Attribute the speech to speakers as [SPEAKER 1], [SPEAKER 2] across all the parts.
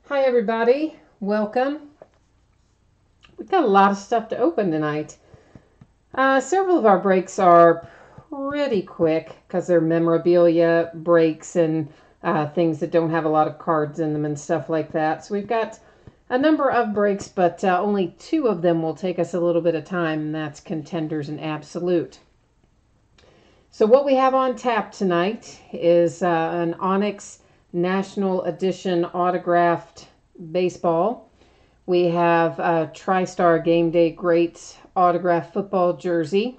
[SPEAKER 1] Hi everybody, welcome. We've got a lot of stuff to open tonight. Several of our breaks are pretty quick because they're memorabilia breaks and things that don't have a lot of cards in them and stuff like that. So we've got a number of breaks, but only two of them will take us a little bit of time, and that's Contenders and Absolute. So what we have on tap tonight is an Onyx National Edition autographed baseball. We have a TriStar Game Day Greats autographed football jersey,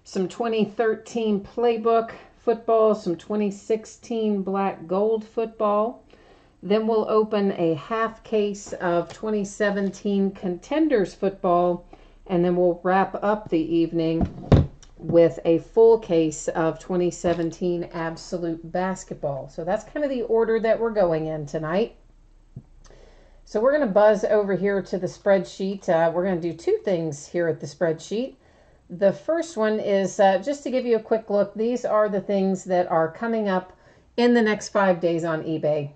[SPEAKER 1] some 2013 Playbook football, some 2016 Black Gold football. Then we'll open a half case of 2017 Contenders football, and then we'll wrap up the evening with a full case of 2017 Absolute basketball. So that's kind of the order that we're going in tonight. So we're going to buzz over here to the spreadsheet. We're going to do two things here at the spreadsheet. The first one is just to give you a quick look. These are the things that are coming up in the next 5 days on eBay.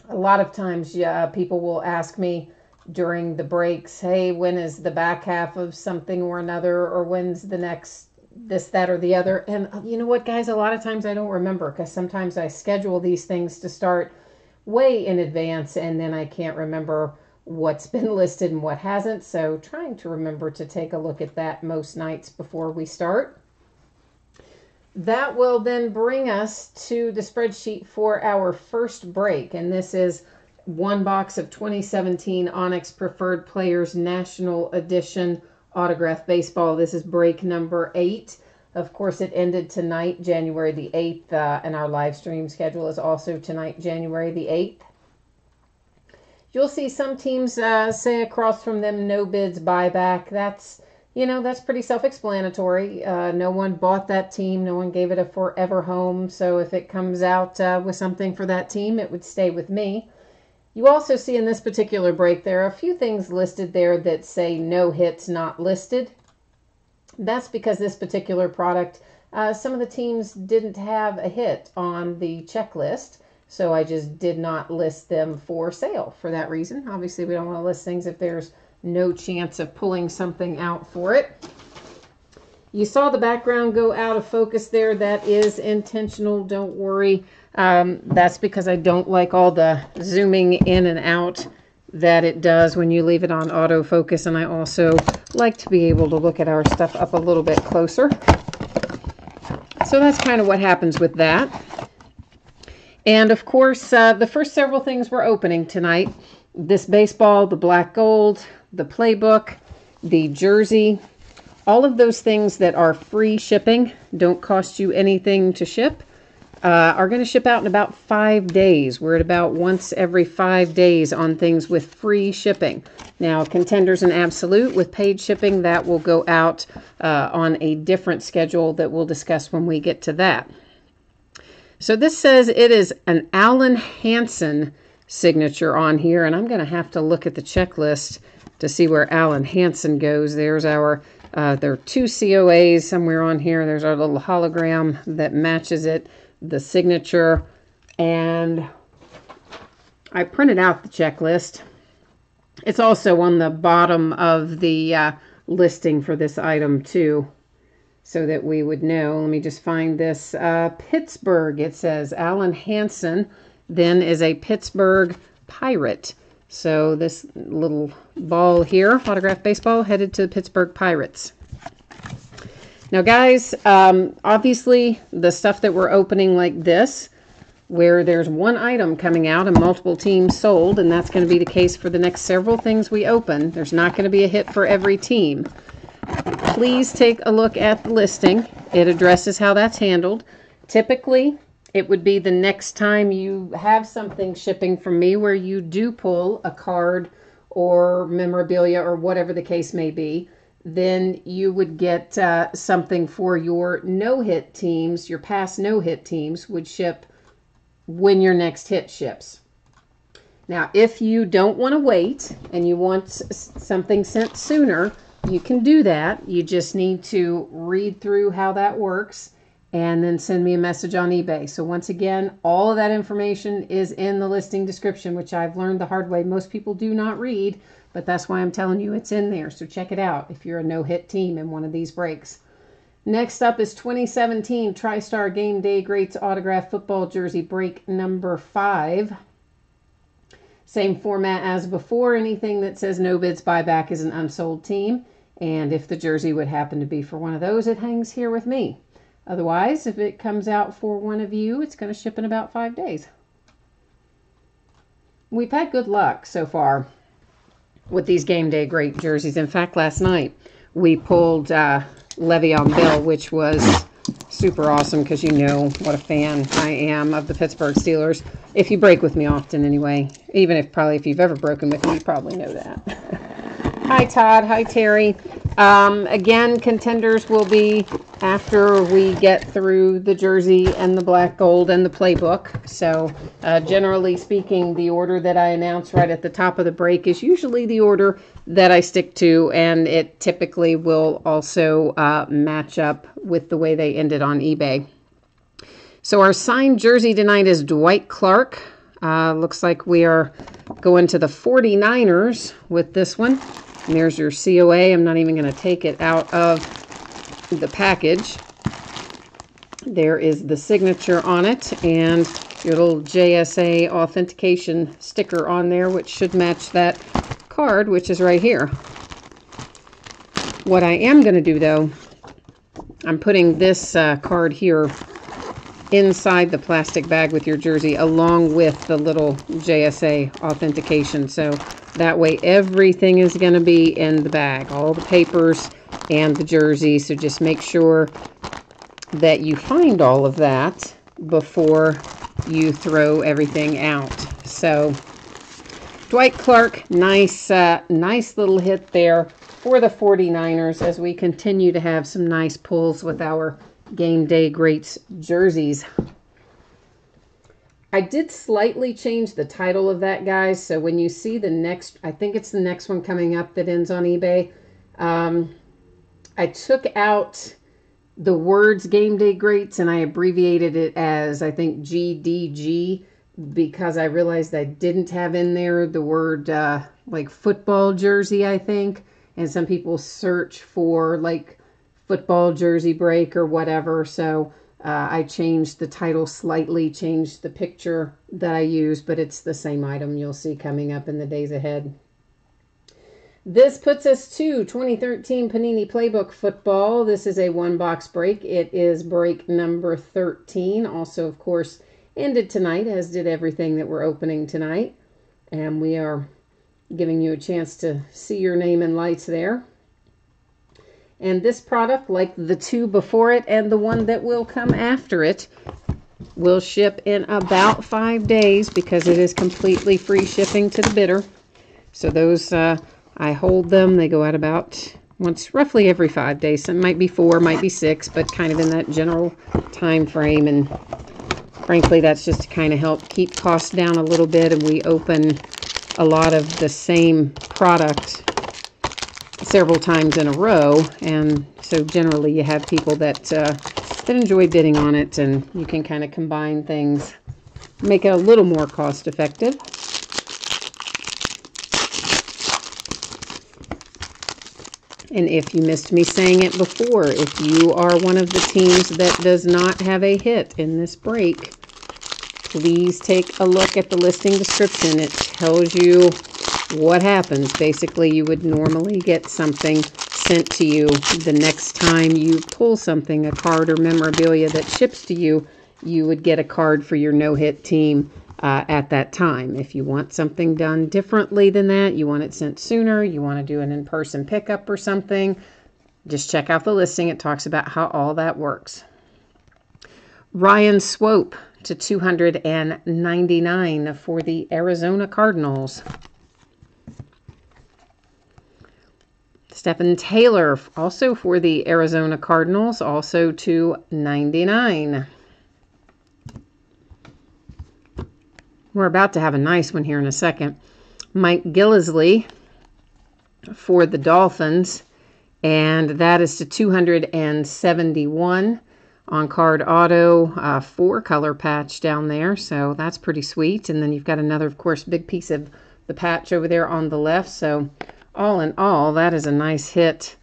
[SPEAKER 1] A lot of times people will ask me during the breaks, hey, when is the back half of something or another, or when's the next this, that, or the other? And you know what, guys, a lot of times I don't remember because sometimes I schedule these things to start way in advance and then I can't remember what's been listed and what hasn't. So trying to remember to take a look at that most nights before we start. That will then bring us to the spreadsheet for our first break, and this is one box of 2017 Onyx Preferred Players National Edition autographed baseball. This is break number 8. Of course, it ended tonight, January the 8th, and our live stream schedule is also tonight, January the 8th. You'll see some teams say across from them, no bids buyback. That's pretty self-explanatory. No one bought that team. No one gave it a forever home. So if it comes out with something for that team, it would stay with me. You also see in this particular break, there are a few things listed there that say no hits not listed. That's because this particular product, some of the teams didn't have a hit on the checklist. So I just did not list them for sale for that reason. Obviously, we don't want to list things if there's no chance of pulling something out for it. You saw the background go out of focus there. That is intentional. Don't worry. That's because I don't like all the zooming in and out that it does when you leave it on autofocus. And I also like to be able to look at our stuff up a little bit closer. So that's kind of what happens with that. And of course, the first several things we're opening tonight, this baseball, the black gold, the playbook, the jersey, all of those things that are free shipping, don't cost you anything to ship, are going to ship out in about 5 days. We're at about once every 5 days on things with free shipping. Now, Contenders and Absolute with paid shipping, that will go out on a different schedule that we'll discuss when we get to that. So this says it is an Alan Hansen signature on here, and I'm going to have to look at the checklist to see where Alan Hansen goes. There's our, there are 2 COAs somewhere on here. There's our little hologram that matches it, the signature, and I printed out the checklist. It's also on the bottom of the listing for this item too, so that we would know. Let me just find this. Pittsburgh, it says. Alan Hansen then is a Pittsburgh Pirate. So this little ball here, autographed baseball, headed to the Pittsburgh Pirates. Now, guys, obviously the stuff that we're opening like this, where there's one item coming out and multiple teams sold, and that's going to be the case for the next several things we open. There's not going to be a hit for every team. Please take a look at the listing. It addresses how that's handled. Typically, it would be the next time you have something shipping from me where you do pull a card or memorabilia or whatever the case may be, then you would get something for your no-hit teams. Your past no-hit teams would ship when your next hit ships. Now, if you don't want to wait and you want something sent sooner, you can do that. You just need to read through how that works and then send me a message on eBay. So once again, all of that information is in the listing description, which I've learned the hard way. Most people do not read, but that's why I'm telling you it's in there. So check it out if you're a no-hit team in one of these breaks. Next up is 2017 TriStar Game Day Greats Autograph Football Jersey break number 5. Same format as before. Anything that says no bids buyback is an unsold team. And if the jersey would happen to be for one of those, it hangs here with me. Otherwise, if it comes out for one of you, it's going to ship in about 5 days. We've had good luck so far with these Game Day Great jerseys. In fact, last night we pulled Le'Veon Bell, which was super awesome because you know what a fan I am of the Pittsburgh Steelers. If you break with me often anyway, even if you've ever broken with me, you probably know that. Hi, Todd. Hi, Terry. Again, contenders will be after we get through the jersey and the black gold and the playbook. So generally speaking, the order that I announce right at the top of the break is usually the order that I stick to, and it typically will also match up with the way they ended on eBay. So our signed jersey tonight is Dwight Clark. Looks like we are going to the 49ers with this one. And there's your COA. I'm not even going to take it out of the package. There is the signature on it and your little JSA authentication sticker on there, which should match that card, which is right here. What I am going to do, though, I'm putting this card here inside the plastic bag with your jersey along with the little JSA authentication. So that way everything is going to be in the bag, all the papers and the jersey. So just make sure that you find all of that before you throw everything out. So Dwight Clark, nice little hit there for the 49ers as we continue to have some nice pulls with our Game Day Greats jerseys. I did slightly change the title of that, guys. So when you see the next, I think it's the next one coming up that ends on eBay. I took out the words Game Day Greats and I abbreviated it as, I think, GDG, because I realized I didn't have in there the word like football jersey, I think. And some people search for like football jersey break or whatever. So I changed the title slightly, changed the picture that I used, but it's the same item you'll see coming up in the days ahead. This puts us to 2013 Panini Playbook Football. This is a one-box break. It is break number 13. Also, of course, ended tonight, as did everything that we're opening tonight. And we are giving you a chance to see your name in lights there. And this product, like the two before it and the one that will come after it, will ship in about 5 days because it is completely free shipping to the bidder. So those, I hold them. They go out about once, roughly every 5 days. Some might be 4, might be 6, but kind of in that general time frame. And frankly, that's just to kind of help keep costs down a little bit. And we open a lot of the same product several times in a row, and so generally you have people that enjoy bidding on it, and you can kind of combine things, make it a little more cost effective. And if you missed me saying it before, if you are one of the teams that does not have a hit in this break, please take a look at the listing description. It tells you what happens. Basically, you would normally get something sent to you the next time you pull something, a card or memorabilia that ships to you, you would get a card for your no-hit team at that time. If you want something done differently than that, you want it sent sooner, you want to do an in-person pickup or something, just check out the listing. It talks about how all that works. Ryan Swope to 299 for the Arizona Cardinals. Stephen Taylor, also for the Arizona Cardinals, also to 99. We're about to have a nice one here in a second. Mike Gillislee for the Dolphins, and that is to 271. On card auto, 4-color patch down there, so that's pretty sweet. And then you've got another, of course, big piece of the patch over there on the left. So all in all, that is a nice hit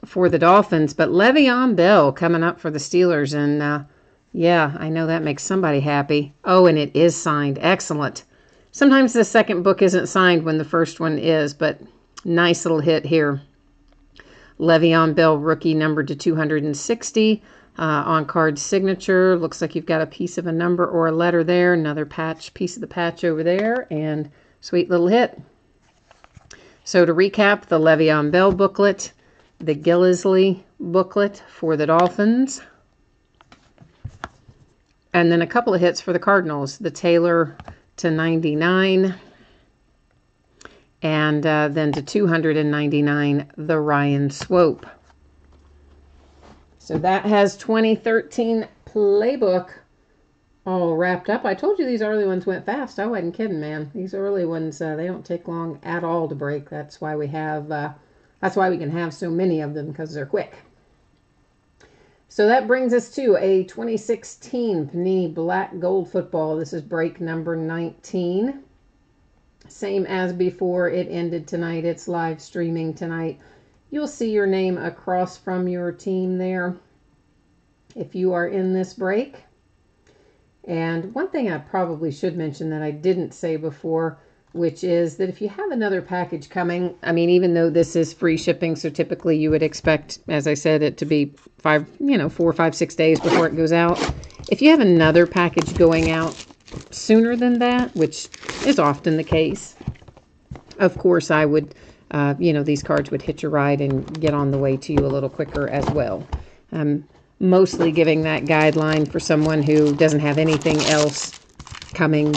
[SPEAKER 1] for the Dolphins. But Le'Veon Bell coming up for the Steelers, and yeah, I know that makes somebody happy. Oh, and it is signed. Excellent. Sometimes the second book isn't signed when the first one is, but nice little hit here. Le'Veon Bell, rookie, numbered to 260. On card signature, looks like you've got a piece of a number or a letter there, another patch, piece of the patch over there, and sweet little hit. So to recap, the Le'Veon Bell booklet, the Gillislee booklet for the Dolphins, and then a couple of hits for the Cardinals, the Taylor to 99, and then to 299, the Ryan Swope. So that has 2013 Playbook all wrapped up. I told you these early ones went fast. I wasn't kidding, man. These early ones, they don't take long at all to break. That's why we have, that's why we can have so many of them, because they're quick. So that brings us to a 2016 Panini Black Gold Football. This is break number 19. Same as before, it ended tonight. It's live streaming tonight. You'll see your name across from your team there if you are in this break. And one thing I probably should mention that I didn't say before, which is that if you have another package coming, I mean, even though this is free shipping, so typically you would expect, as I said, it to be 4, 5, 6 days before it goes out. If you have another package going out sooner than that, which is often the case, of course I would, these cards would hitch a ride and get on the way to you a little quicker as well. Mostly giving that guideline for someone who doesn't have anything else coming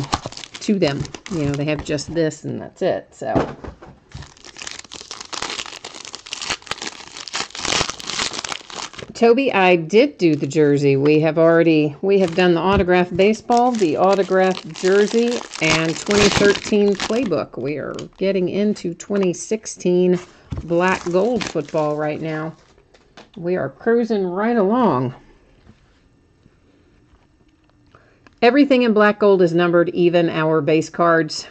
[SPEAKER 1] to them. You know, they have just this and that's it. So Toby, I did do the jersey. We have done the autographed baseball, the autographed jersey, and 2013 Playbook. We are getting into 2016 Black Gold Football right now. We are cruising right along. Everything in Black Gold is numbered, even our base cards.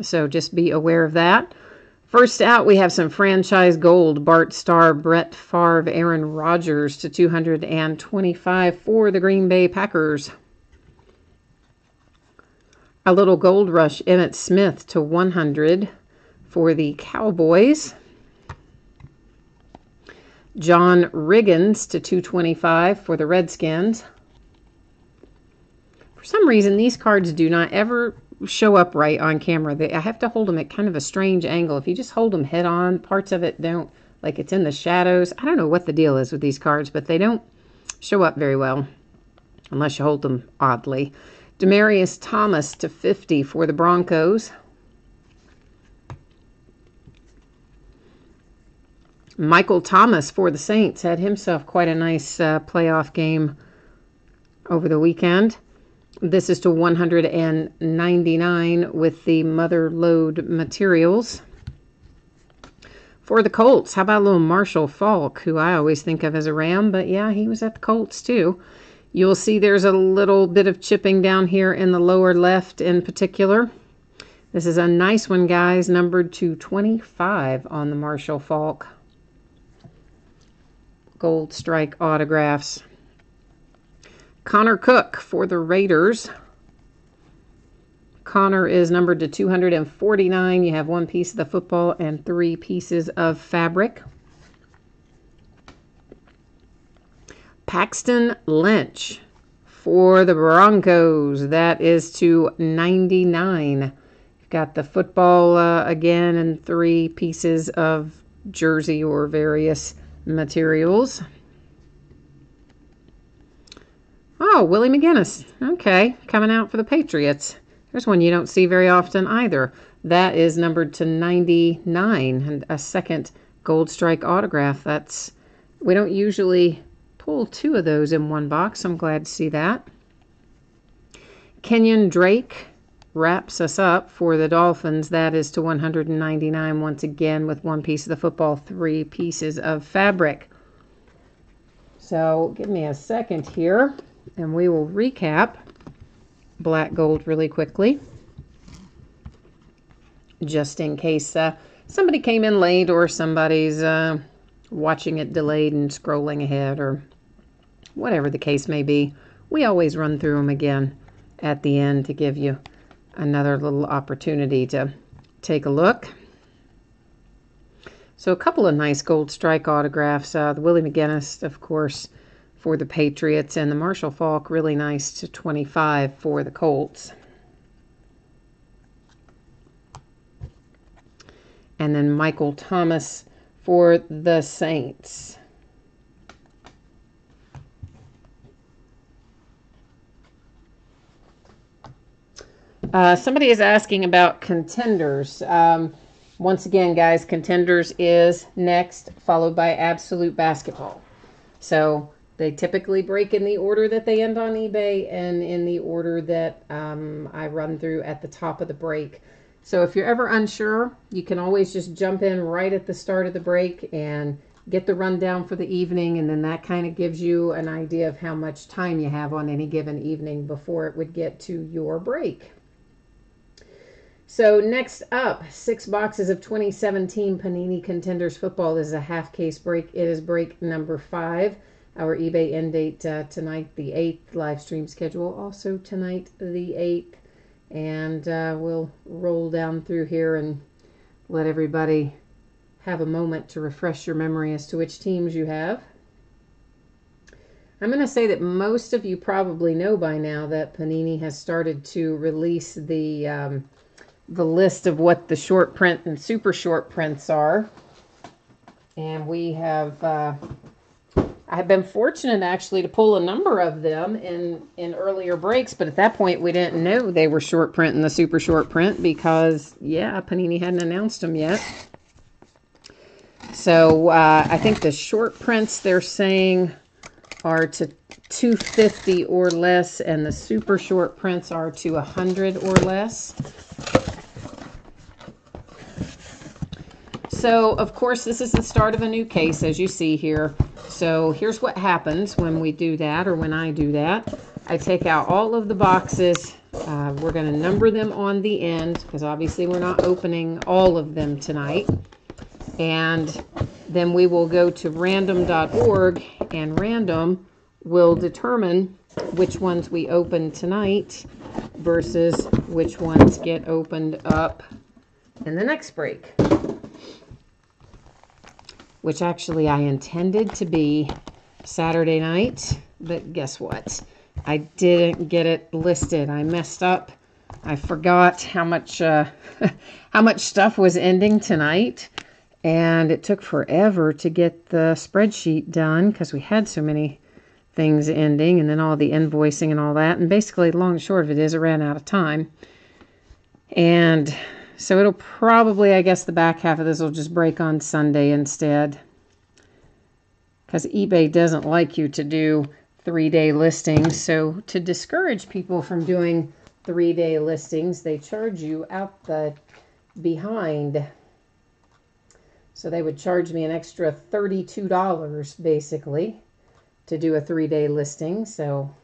[SPEAKER 1] So just be aware of that. First out, we have some franchise gold. Bart Starr, Brett Favre, Aaron Rodgers to 225 for the Green Bay Packers. A little gold rush, Emmitt Smith to 100 for the Cowboys. John Riggins to 225 for the Redskins. For some reason, these cards do not ever show up right on camera. I have to hold them at kind of a strange angle. If you just hold them head on, parts of it don't, like it's in the shadows. I don't know what the deal is with these cards, but they don't show up very well unless you hold them oddly. Demaryius Thomas to 50 for the Broncos. Michael Thomas for the Saints had himself quite a nice playoff game over the weekend. This is to 199 with the Mother Lode materials. For the Colts, how about a little Marshall Faulk, who I always think of as a Ram, but yeah, he was at the Colts too. You'll see there's a little bit of chipping down here in the lower left in particular. This is a nice one, guys, numbered to 25 on the Marshall Faulk. Gold strike autographs. Connor Cook for the Raiders. Connor is numbered to 249. You have one piece of the football and 3 pieces of fabric. Paxton Lynch for the Broncos. That is to 99. You've got the football again and 3 pieces of jersey or various materials. Oh, Willie McGinnis. Okay, coming out for the Patriots. There's one you don't see very often either. That is numbered to 99, and a second gold strike autograph. We don't usually pull 2 of those in one box. I'm glad to see that. Kenyon Drake wraps us up for the Dolphins. That is to 199 once again with 1 piece of the football, 3 pieces of fabric. So give me a second here, and we will recap black gold really quickly, just in case somebody came in late or somebody's watching it delayed and scrolling ahead or whatever the case may be. We always run through them again at the end to give you another little opportunity to take a look. So a couple of nice gold strike autographs. The Willie McGinnis, of course, for the Patriots, and the Marshall Faulk, really nice to 25 for the Colts. And then Michael Thomas for the Saints. Somebody is asking about Contenders. Once again, guys, Contenders is next, followed by Absolute Basketball. So they typically break in the order that they end on eBay and in the order that I run through at the top of the break. So if you're ever unsure, you can always just jump in right at the start of the break and get the rundown for the evening, and then that kind of gives you an idea of how much time you have on any given evening before it would get to your break. So next up, 6 boxes of 2017 Panini Contenders Football. This is a half case break. It is break number 5. Our eBay end date tonight, the 8th. Live stream schedule also tonight, the 8th. And we'll roll down through here and let everybody have a moment to refresh your memory as to which teams you have. I'm going to say that most of you probably know by now that Panini has started to release the list of what the short print and super short prints are. And we have, I have been fortunate actually to pull a number of them in earlier breaks, but at that point we didn't know they were short print and the super short print because, yeah, Panini hadn't announced them yet. So I think the short prints they're saying are to 250 or less, and the super short prints are to 100 or less. So, of course, this is the start of a new case, as you see here. So here's what happens when we do that, or when I do that. I take out all of the boxes. We're going to number them on the end, because obviously we're not opening all of them tonight. And then we will go to random.org, and random will determine which ones we open tonight versus which ones get opened up in the next break. Which actually I intended to be Saturday night, but guess what? I didn't get it listed. I messed up. I forgot how much stuff was ending tonight, and it took forever to get the spreadsheet done because we had so many things ending, and then all the invoicing and all that. And basically, long and short of it is, I ran out of time. And so it'll probably, I guess the back half of this will just break on Sunday instead. Because eBay doesn't like you to do 3-day listings. So to discourage people from doing 3-day listings, they charge you out the behind. So they would charge me an extra $32 basically to do a 3-day listing. So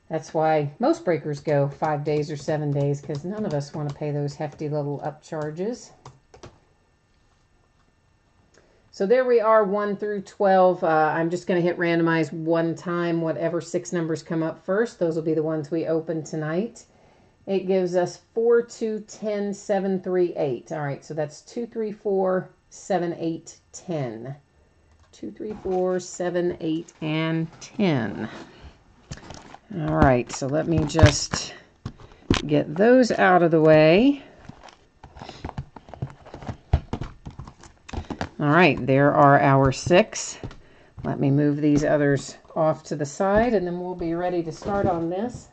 [SPEAKER 1] that's why most breakers go 5 days or 7 days, because none of us want to pay those hefty little upcharges. So there we are, 1 through 12. I'm just going to hit randomize one time. Whatever 6 numbers come up first, those will be the ones we open tonight. It gives us 4, 2, 10, 7, 3, 8. All right, so that's 2, 3, 4, 7, 8, 10. 2, 3, 4, 7, 8, and 10. All right, so let me just get those out of the way. All right, there are our 6. Let me move these others off to the side, and then we'll be ready to start on this.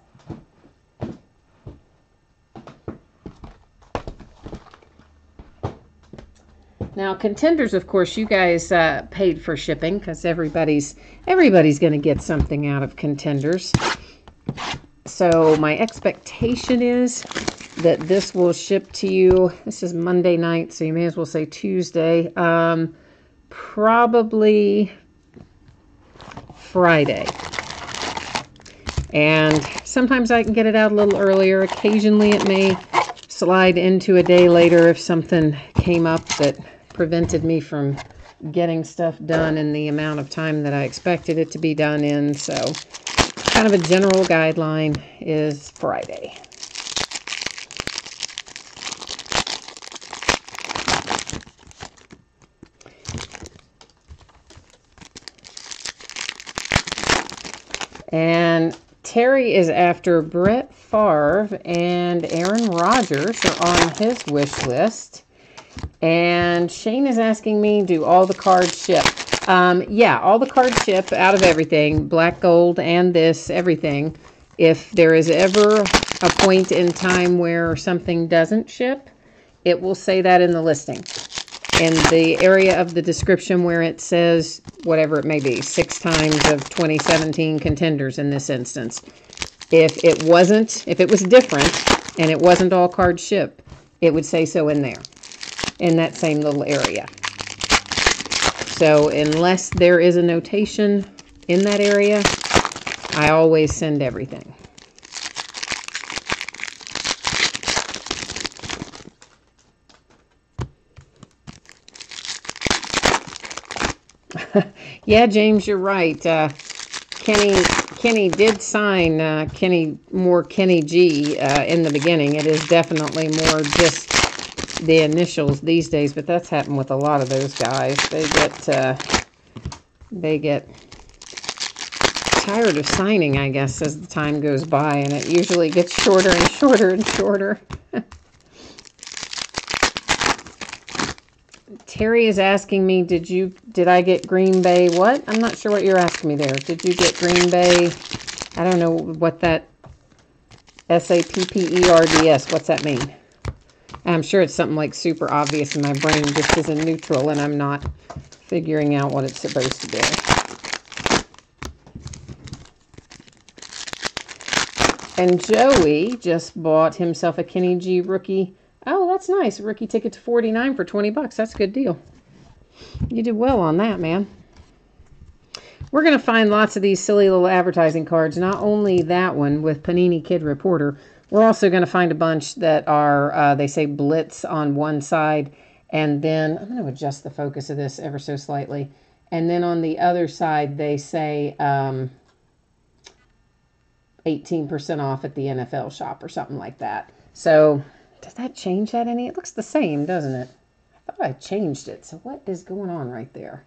[SPEAKER 1] Now, Contenders, of course, you guys paid for shipping because everybody's going to get something out of Contenders. So my expectation is that this will ship to you. This is Monday night, so you may as well say Tuesday. Probably Friday. And sometimes I can get it out a little earlier. Occasionally it may slide into a day later if something came up that prevented me from getting stuff done in the amount of time that I expected it to be done in. So kind of a general guideline is Friday. And Terry is after Brett Favre, and Aaron Rodgers are on his wish list. And Shane is asking me, do all the cards ship? Yeah, all the cards ship out of everything, black, gold, and this, everything. If there is ever a point in time where something doesn't ship, it will say that in the listing. In the area of the description where it says, whatever it may be, 6 times of 2017 contenders in this instance. If it was different and it wasn't all cards ship, it would say so in there, in that same little area. So unless there is a notation in that area, I always send everything. Yeah, James, you're right. Kenny did sign Kenny G in the beginning. It is definitely more just the initials these days, but that's happened with a lot of those guys. They get tired of signing, I guess, as the time goes by, and it usually gets shorter and shorter and shorter. Terry is asking me, did I get Green Bay what? I'm not sure what you're asking me there. Did you get Green Bay? I don't know what that SAPPERDS, what's that mean? I'm sure it's something like super obvious, and my brain just is in neutral and I'm not figuring out what it's supposed to do. And Joey just bought himself a Kenny G rookie. Oh, that's nice. Rookie ticket to 49 for 20 bucks. That's a good deal. You did well on that, man. We're going to find lots of these silly little advertising cards. Not only that one with Panini Kid Reporter, we're also going to find a bunch that are, they say Blitz on one side. And then, I'm going to adjust the focus of this ever so slightly. And then on the other side, they say 18% off at the NFL shop or something like that. So does that change that any? It looks the same, doesn't it? I thought I changed it. So what is going on right there?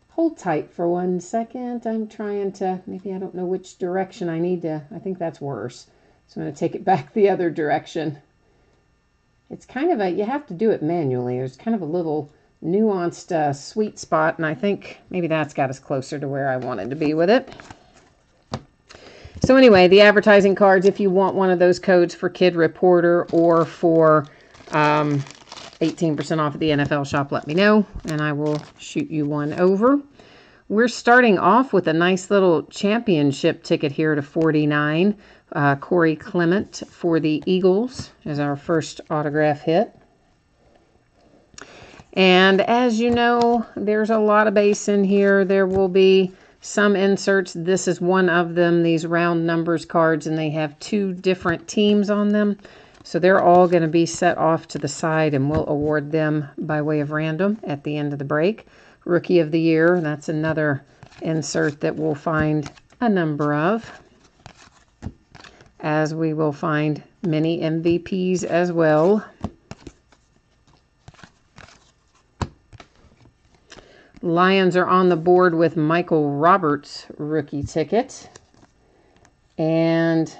[SPEAKER 1] Hold tight for 1 second. I'm trying to, maybe I don't know which direction I need to. I think that's worse. So I'm going to take it back the other direction. It's kind of you have to do it manually. There's kind of a little nuanced sweet spot. And I think maybe that's got us closer to where I wanted to be with it. So anyway, the advertising cards, if you want one of those codes for Kid Reporter or for 18% off at the NFL shop, let me know, and I will shoot you one over. We're starting off with a nice little championship ticket here to 49. Corey Clement for the Eagles is our first autograph hit. And as you know, there's a lot of base in here. There will be some inserts. This is one of them, these round numbers cards, and they have 2 different teams on them. So they're all going to be set off to the side, and we'll award them by way of random at the end of the break. Rookie of the Year, that's another insert that we'll find a number of, as we will find many MVPs as well. Lions are on the board with Michael Roberts rookie ticket. And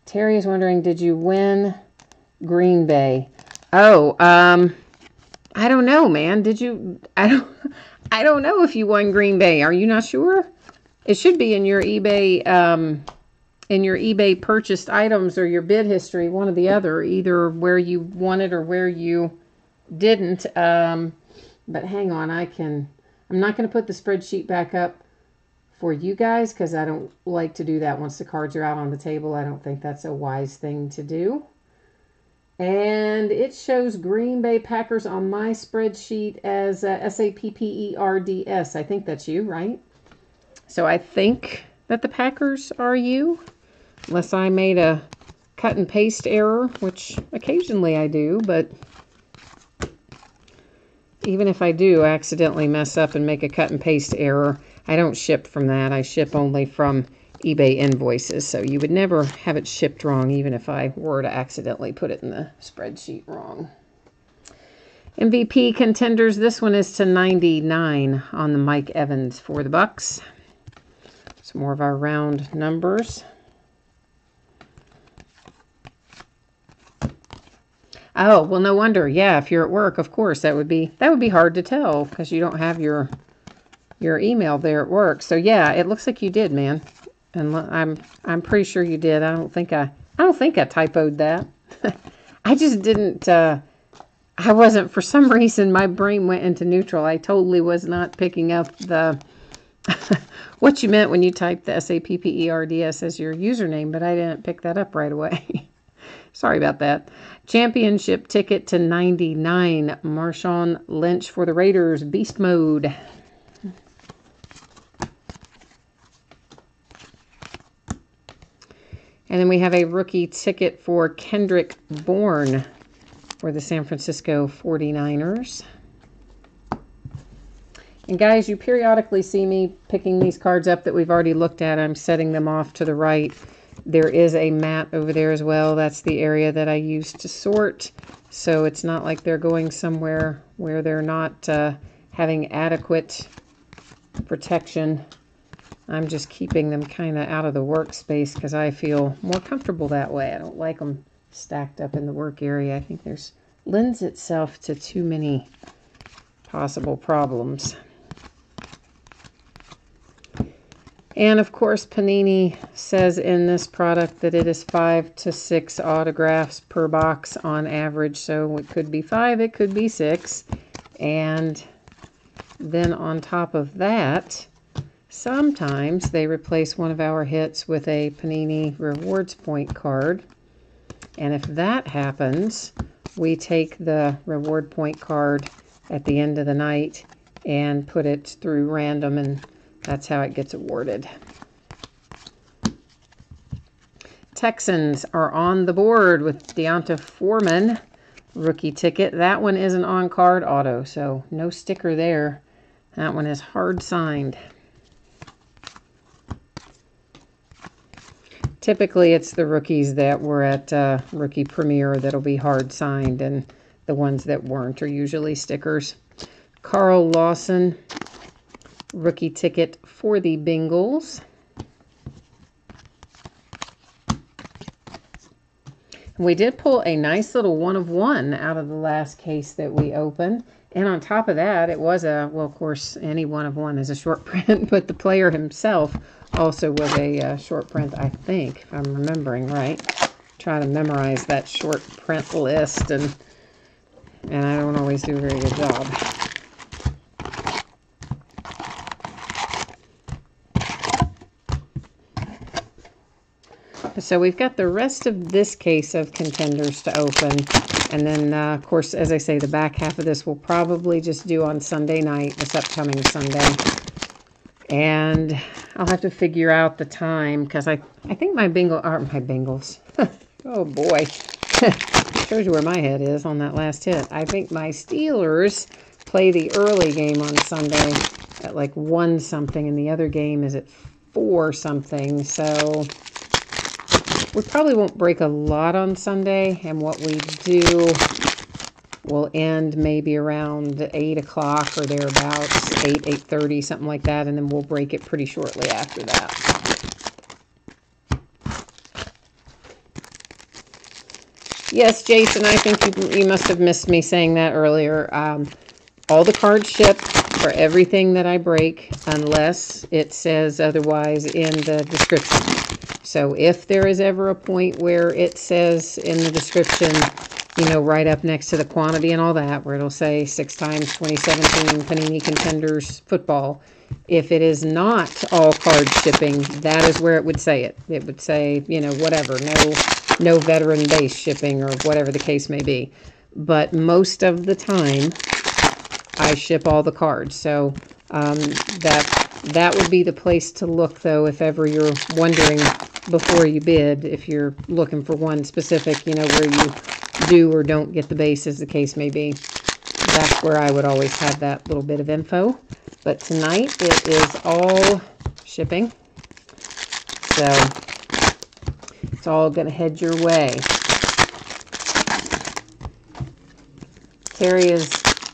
[SPEAKER 1] Terry is wondering, did you win Green Bay? Oh, I don't know, man. Did you? I don't know if you won Green Bay. Are you not sure? It should be in your eBay purchased items or your bid history, one or the other, either where you won it or where you didn't. But hang on, I'm not going to put the spreadsheet back up for you guys because I don't like to do that once the cards are out on the table. I don't think that's a wise thing to do. And it shows Green Bay Packers on my spreadsheet as SAPPERDS. I think that's you, right? So I think that the Packers are you, unless I made a cut and paste error, which occasionally I do, but even if I do accidentally mess up and make a cut and paste error, I don't ship from that. I ship only from eBay invoices, so you would never have it shipped wrong, even if I were to accidentally put it in the spreadsheet wrong. MVP contenders, this one is to 99 on the Mike Evans for the Bucks. Some more of our round numbers. Oh, well, no wonder. Yeah, if you're at work, of course, that would be hard to tell because you don't have your email there at work. So yeah, it looks like you did, man. And I'm pretty sure you did. I don't think I typoed that. I just didn't. I wasn't, for some reason, my brain went into neutral. I totally was not picking up the what you meant when you typed the SAPPERDS as your username, but I didn't pick that up right away. Sorry about that. Championship ticket to 99. Marshawn Lynch for the Raiders. Beast mode. And then we have a rookie ticket for Kendrick Bourne for the San Francisco 49ers. And guys, you periodically see me picking these cards up that we've already looked at. I'm setting them off to the right. There is a mat over there as well. That's the area that I use to sort. So it's not like they're going somewhere where they're not having adequate protection. I'm just keeping them kind of out of the workspace because I feel more comfortable that way. I don't like them stacked up in the work area. I think there's lends itself to too many possible problems. And of course, Panini says in this product that it is 5 to 6 autographs per box on average. So it could be 5, it could be 6. And then on top of that, sometimes they replace one of our hits with a Panini Rewards Point card. And if that happens, we take the Reward Point card at the end of the night and put it through random, and that's how it gets awarded. Texans are on the board with D'Onta Foreman, rookie ticket. That one is an on-card auto, so no sticker there. That one is hard signed. Typically, it's the rookies that were at Rookie Premiere that'll be hard signed, and the ones that weren't are usually stickers. Carl Lawson, rookie ticket for the Bengals. We did pull a nice little 1 of 1 out of the last case that we opened. And on top of that, it was a, well, of course, any 1 of 1 is a short print, but the player himself also was a short print, I think, if I'm remembering right. Try to memorize that short print list, and I don't always do a very good job. So we've got the rest of this case of contenders to open. And then, of course, as I say, the back half of this we'll probably just do on Sunday night, this upcoming Sunday. And I'll have to figure out the time because I think my Bengals. Oh, boy. Shows you where my head is on that last hit. I think my Steelers play the early game on Sunday at like 1 something, and the other game is at 4 something. So we probably won't break a lot on Sunday, and what we do will end maybe around 8 o'clock or thereabouts, 8:30, something like that, and then we'll break it pretty shortly after that. Yes, Jason, I think you must have missed me saying that earlier. All the cards ship for everything that I break unless it says otherwise in the description. So if there is ever a point where it says in the description, you know, right up next to the quantity and all that, where it'll say 6 times 2017 Panini Contenders football, if it is not all card shipping, that is where it would say it. It would say, you know, whatever, no veteran base shipping or whatever the case may be. But most of the time, I ship all the cards. So That would be the place to look, though, if ever you're wondering before you bid, if you're looking for one specific, you know, where you do or don't get the base, as the case may be. That's where I would always have that little bit of info. But tonight it is all shipping. So it's all going to head your way. Terry is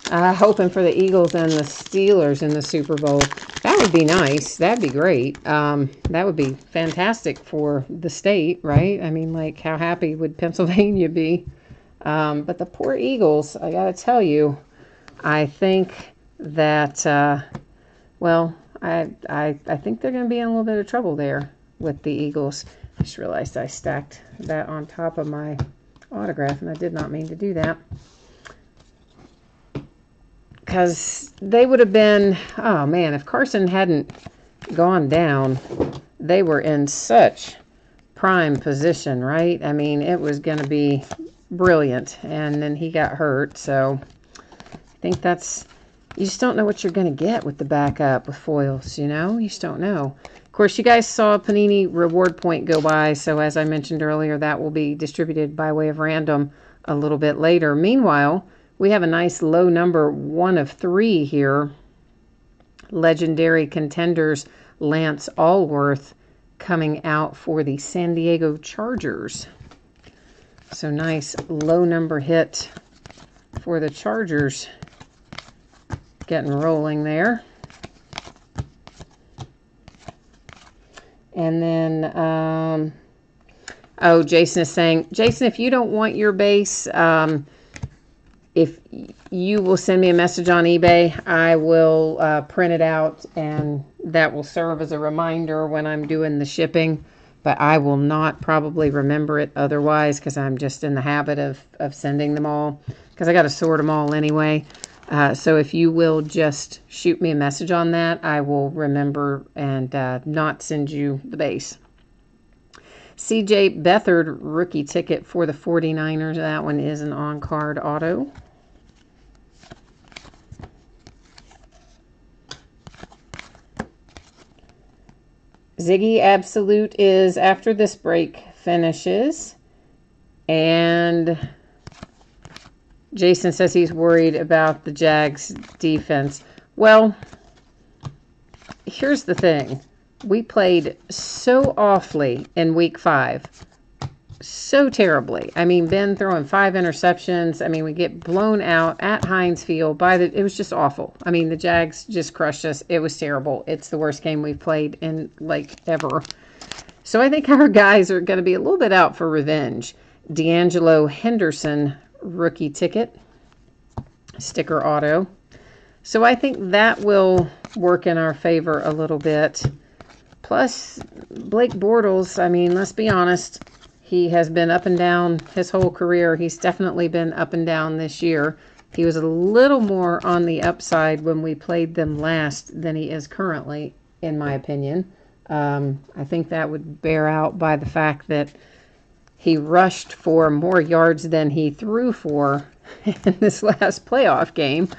[SPEAKER 1] hoping for the Eagles and the Steelers in the Super Bowl. That would be nice. That'd be great. That would be fantastic for the state, right? I mean, like, how happy would Pennsylvania be? But the poor Eagles, I got to tell you, I think that, well, I think they're going to be in a little bit of trouble there with the Eagles. I just realized I stacked that on top of my autograph, and I did not mean to do that. Because they would have been, oh man, if Carson hadn't gone down, they were in such prime position, right? I mean, it was going to be brilliant, and then he got hurt, so I think that's, you just don't know what you're going to get with the backup with foils, you know? You just don't know. Of course, you guys saw Panini Reward Point go by, so as I mentioned earlier, that will be distributed by way of random a little bit later. Meanwhile, we have a nice low number 1 of 3 here. Legendary Contenders Lance Allworth coming out for the San Diego Chargers. So nice low number hit for the Chargers. Getting rolling there. And then, oh, Jason is saying, Jason, if you don't want your base, if you will send me a message on eBay, I will print it out, and that will serve as a reminder when I'm doing the shipping. But I will not probably remember it otherwise, because I'm just in the habit of sending them all, because I got to sort them all anyway. So if you will just shoot me a message on that, I will remember and not send you the base. CJ Beathard rookie ticket for the 49ers. That one is an on-card auto. Ziggy Absolute is after this break finishes. And Jason says he's worried about the Jags defense. Well, here's the thing. We played so awfully in week 5. So terribly. I mean, Ben throwing 5 interceptions. I mean, we get blown out at Heinz Field it was just awful. I mean, the Jags just crushed us. It was terrible. It's the worst game we've played in, like, ever. So I think our guys are going to be a little bit out for revenge. D'Angelo Henderson rookie ticket. Sticker auto. So I think that will work in our favor a little bit. Plus, Blake Bortles, I mean, let's be honest, he has been up and down his whole career. He's definitely been up and down this year. He was a little more on the upside when we played them last than he is currently, in my opinion. I think that would bear out by the fact that he rushed for more yards than he threw for in this last playoff game.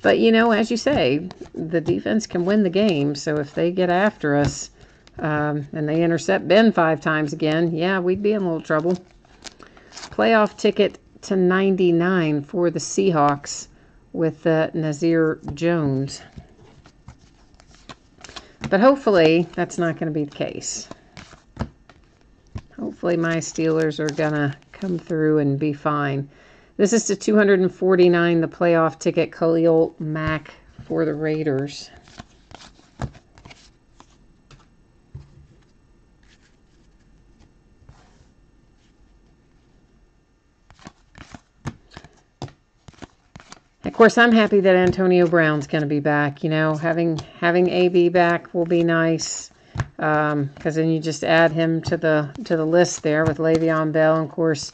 [SPEAKER 1] But, you know, as you say, the defense can win the game. So if they get after us, and they intercept Ben 5 times again, yeah, we'd be in a little trouble. Playoff ticket to 99 for the Seahawks with Nazir Jones. But hopefully that's not going to be the case. Hopefully my Steelers are going to come through and be fine. This is to 249, the playoff ticket, Khalil Mack for the Raiders. Of course, I'm happy that Antonio Brown's going to be back. You know, having AB back will be nice, because then you just add him to the list there with Le'Veon Bell. And of course,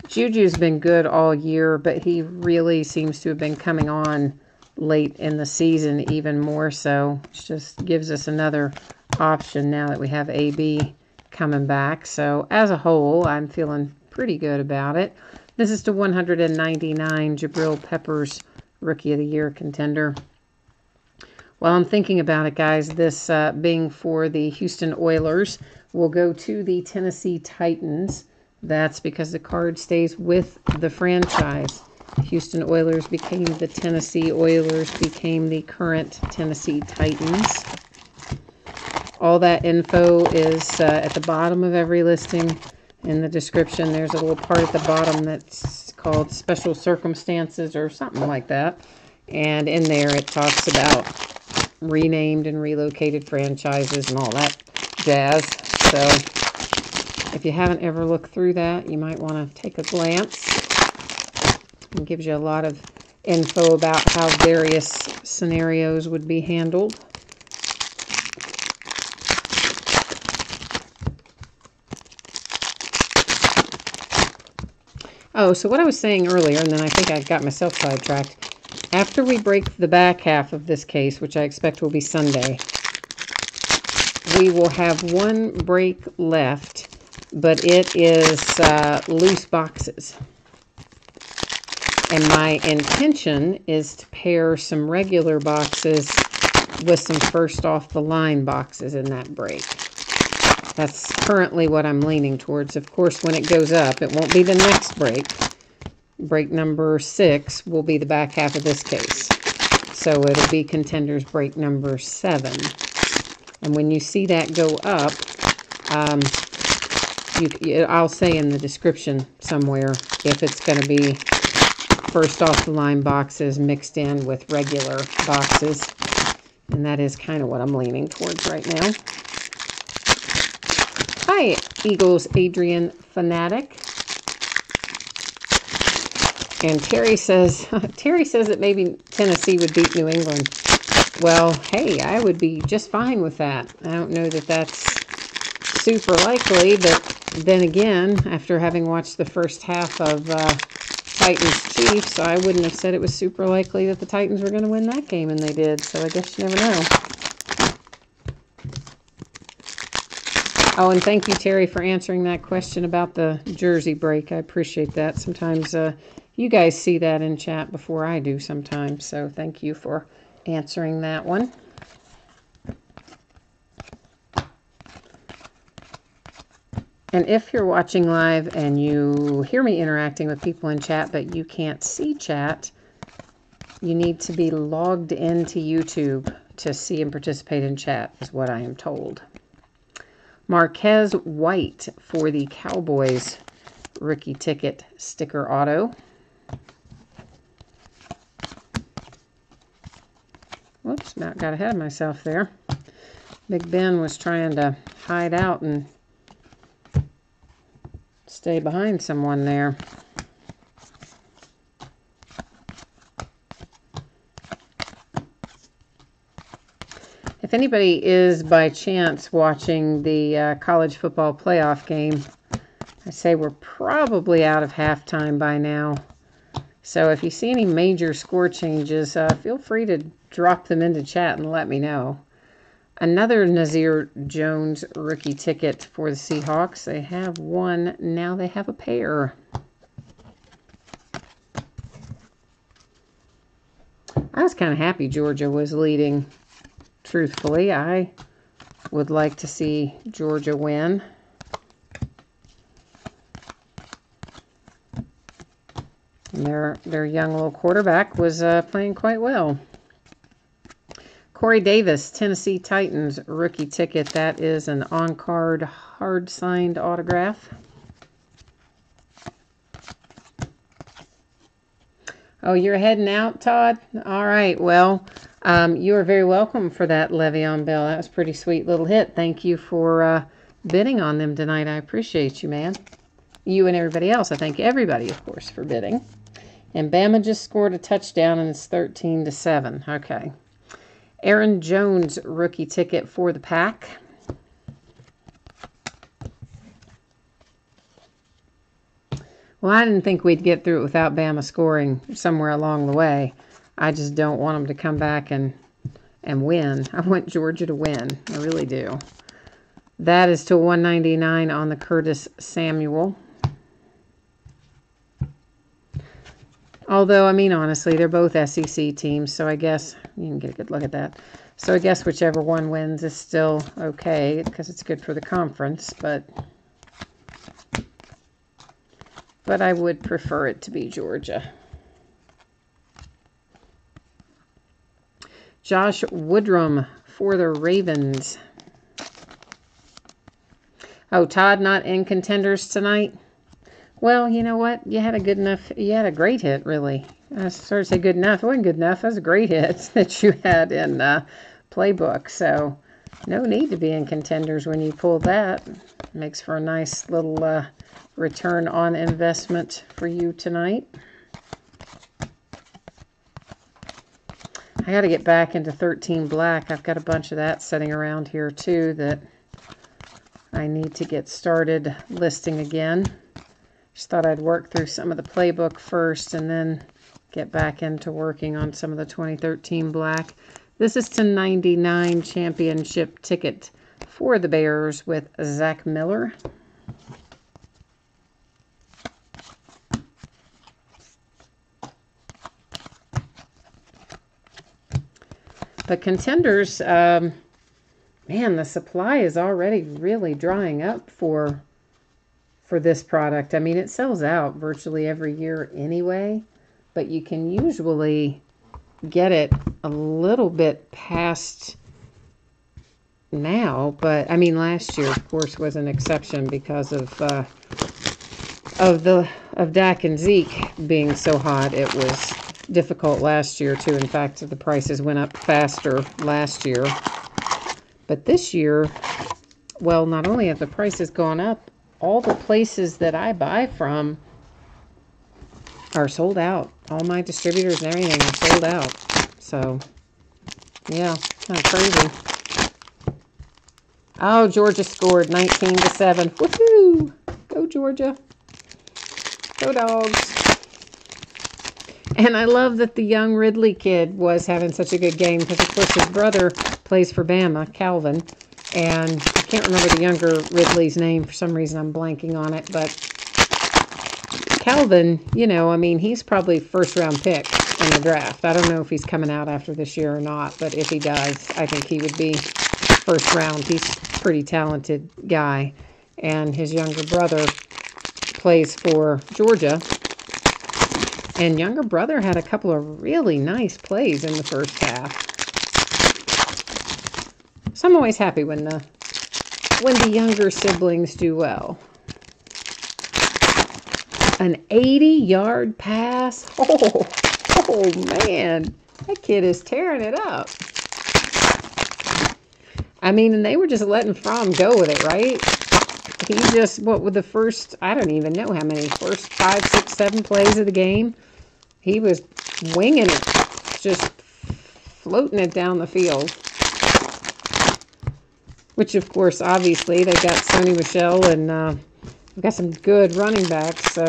[SPEAKER 1] Juju's been good all year, but he really seems to have been coming on late in the season, even more so. It just gives us another option now that we have AB coming back. So as a whole, I'm feeling pretty good about it. This is to 199, Jabril Peppers, Rookie of the Year contender. While I'm thinking about it, guys, this being for the Houston Oilers, will go to the Tennessee Titans. That's because the card stays with the franchise. Houston Oilers became the Tennessee Oilers, became the current Tennessee Titans. All that info is at the bottom of every listing. In the description, there's a little part at the bottom that's called Special Circumstances or something like that. And in there, it talks about renamed and relocated franchises and all that jazz. So if you haven't ever looked through that, you might want to take a glance. It gives you a lot of info about how various scenarios would be handled. Oh, so what I was saying earlier, and then I think I got myself sidetracked. After we break the back half of this case, which I expect will be Sunday, we will have one break left, but it is loose boxes. And my intention is to pair some regular boxes with some first off the line boxes in that break. That's currently what I'm leaning towards. Of course, when it goes up, it won't be the next break. Break number 6 will be the back half of this case. So it'll be Contenders break number 7. And when you see that go up, I'll say in the description somewhere if it's going to be first off the line boxes mixed in with regular boxes. And that is kind of what I'm leaning towards right now. Hi, Eagles Adrian Fanatic. And Terry says that maybe Tennessee would beat New England. Well, hey, I would be just fine with that. I don't know that that's super likely, but then again, after having watched the first half of Titans Chiefs, I wouldn't have said it was super likely that the Titans were going to win that game, and they did. So I guess you never know. Oh, and thank you, Terry, for answering that question about the jersey break. I appreciate that. Sometimes you guys see that in chat before I do sometimes, so thank you for answering that one. And if you're watching live and you hear me interacting with people in chat, but you can't see chat, you need to be logged into YouTube to see and participate in chat, is what I am told. Marquez White for the Cowboys rookie ticket sticker auto. Whoops, about got ahead of myself there. Big Ben was trying to hide out and stay behind someone there. If anybody is by chance watching the college football playoff game, I say we're probably out of halftime by now. So if you see any major score changes, feel free to drop them into chat and let me know. Another Nazir Jones rookie ticket for the Seahawks. They have one. Now they have a pair. I was kind of happy Georgia was leading. Truthfully, I would like to see Georgia win. And their young little quarterback was playing quite well. Corey Davis, Tennessee Titans rookie ticket. That is an on-card, hard-signed autograph. Oh, you're heading out, Todd? All right, well, you are very welcome for that Le'Veon Bell. That was a pretty sweet little hit. Thank you for bidding on them tonight. I appreciate you, man. You and everybody else. I thank everybody, of course, for bidding. And Bama just scored a touchdown, and it's 13-7. Okay. Aaron Jones rookie ticket for the Pack. Well, I didn't think we'd get through it without Bama scoring somewhere along the way. I just don't want them to come back and win. I want Georgia to win. I really do. That is to 199 on the Curtis Samuel. Although, I mean, honestly, they're both SEC teams, so I guess you can get a good look at that. So I guess whichever one wins is still okay because it's good for the conference, but I would prefer it to be Georgia. Josh Woodrum for the Ravens. Oh, Todd not in contenders tonight? Well, you know what? You had a great hit, really. I sort of say good enough. It wasn't good enough. That was a great hit that you had in Playbook. So no need to be in contenders when you pull that. Makes for a nice little return on investment for you tonight. I got to get back into 13 Black. I've got a bunch of that sitting around here too that I need to get started listing again. Just thought I'd work through some of the Playbook first and then get back into working on some of the 2013 Black. This is to 99 championship ticket for the Bears with Zach Miller. But contenders, man, the supply is already really drying up for this product. I mean, it sells out virtually every year anyway, but you can usually get it a little bit past now. But I mean, last year, of course, was an exception because of Dak and Zeke being so hot. It was difficult last year too. In fact, the prices went up faster last year. But this year, well, not only have the prices gone up, all the places that I buy from are sold out. All my distributors and everything are sold out. So, yeah, kind of crazy. Oh, Georgia scored 19-7. Woohoo! Go Georgia. Go Dogs. And I love that the young Ridley kid was having such a good game because, of course, his brother plays for Bama, Calvin. And I can't remember the younger Ridley's name. For some reason, I'm blanking on it. But Calvin, you know, I mean, he's probably first-round pick in the draft. I don't know if he's coming out after this year or not. But if he does, I think he would be first round. He's a pretty talented guy. And his younger brother plays for Georgia. And younger brother had a couple of really nice plays in the first half. So I'm always happy when the younger siblings do well. An 80-yard pass. Oh man, that kid is tearing it up. I mean, and they were just letting Fromm go with it, right? He just, what with the first, I don't even know how many, first 5, 6, 7 plays of the game, he was winging it, just floating it down the field. Which, of course, obviously, they got Sony Michel and we've got some good running backs. So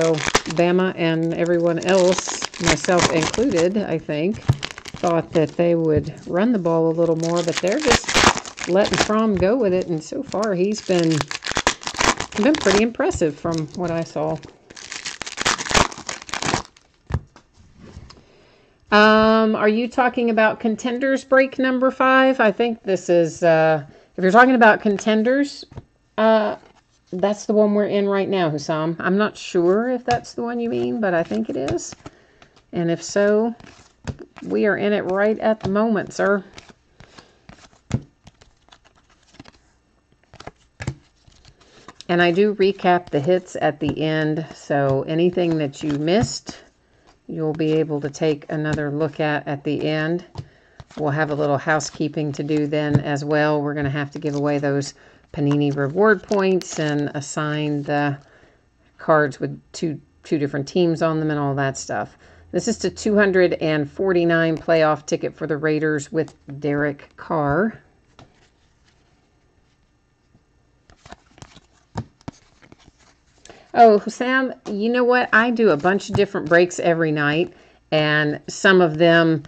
[SPEAKER 1] Bama and everyone else, myself included, I think, thought that they would run the ball a little more. But they're just letting Fromm go with it. And so far, he's been pretty impressive from what I saw. Are you talking about Contenders break number 5? I think this is, if you're talking about Contenders, that's the one we're in right now, Hussam. I'm not sure if that's the one you mean, but I think it is. And if so, we are in it right at the moment, sir. And I do recap the hits at the end, so anything that you missed, you'll be able to take another look at the end. We'll have a little housekeeping to do then as well. We're going to have to give away those Panini reward points and assign the cards with two different teams on them and all that stuff. This is to 249 playoff ticket for the Raiders with Derek Carr. Oh, Sam, you know what? I do a bunch of different breaks every night, and some of them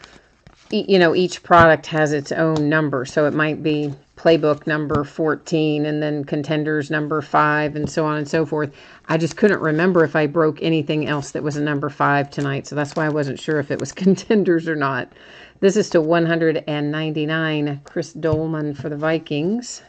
[SPEAKER 1] you know, each product has its own number. So it might be Playbook number 14 and then Contenders number 5 and so on and so forth. I just couldn't remember if I broke anything else that was a number 5 tonight. So that's why I wasn't sure if it was Contenders or not. This is to 199. Chris Dolman for the Vikings.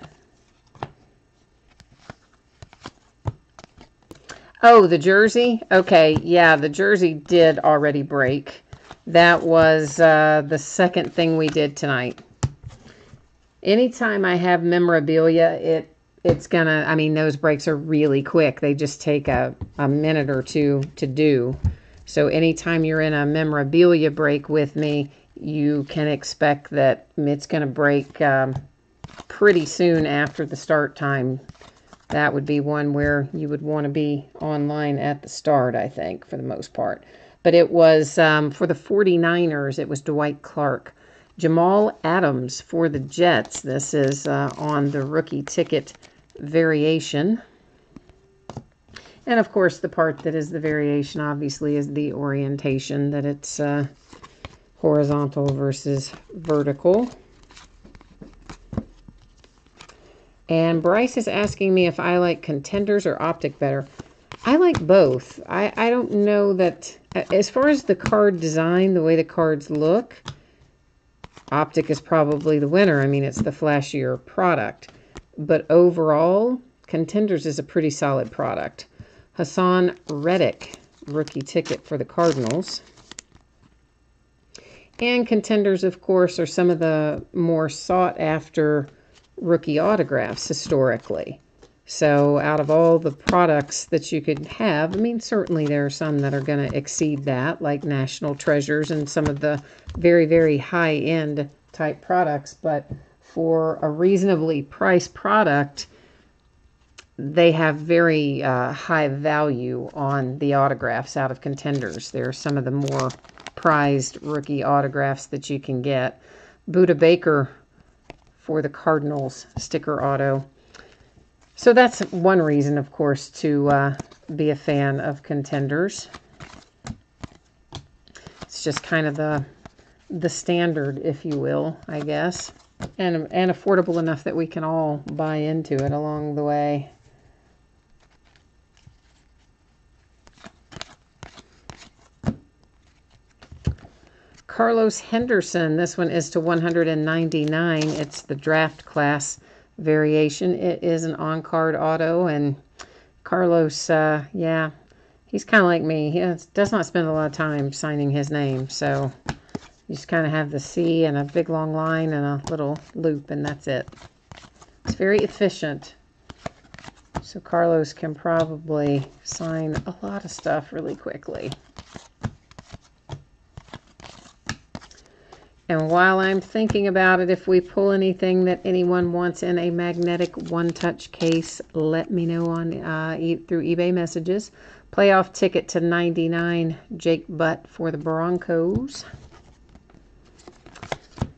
[SPEAKER 1] Oh, the jersey? Okay, yeah, the jersey did already break. That was the second thing we did tonight. Anytime I have memorabilia, it's gonna, I mean, those breaks are really quick. They just take a minute or two to do. So anytime you're in a memorabilia break with me, you can expect that it's gonna break pretty soon after the start time. That would be one where you would want to be online at the start, I think, for the most part. But it was, for the 49ers, it was Dwight Clark. Jamal Adams for the Jets. This is on the rookie ticket variation. And, of course, the part that is the variation, obviously, is the orientation, that it's horizontal versus vertical. And Bryce is asking me if I like Contenders or Optic better. I like both. I don't know that, as far as the card design, the way the cards look, Optic is probably the winner. I mean, it's the flashier product. But overall, Contenders is a pretty solid product. Hassan Reddick, rookie ticket for the Cardinals. And Contenders, of course, are some of the more sought-after rookie autographs historically. So out of all the products that you could have, I mean, certainly there are some that are going to exceed that, like National Treasures and some of the very, very high-end type products. But for a reasonably priced product, they have very high value on the autographs out of Contenders. They're some of the more prized rookie autographs that you can get. Budda Baker for the Cardinals sticker auto. So that's one reason, of course, to be a fan of Contenders. It's just kind of the standard, if you will, I guess. And affordable enough that we can all buy into it along the way. Carlos Henderson, this one is to 199. It's the draft class variation. It is an on-card auto, and Carlos, yeah, he's kind of like me. He does not spend a lot of time signing his name, so you just kind of have the C and a big long line and a little loop, and that's it. It's very efficient. So Carlos can probably sign a lot of stuff really quickly. And while I'm thinking about it, if we pull anything that anyone wants in a magnetic one-touch case, let me know on through eBay messages. Playoff ticket to 99, Jake Butt for the Broncos.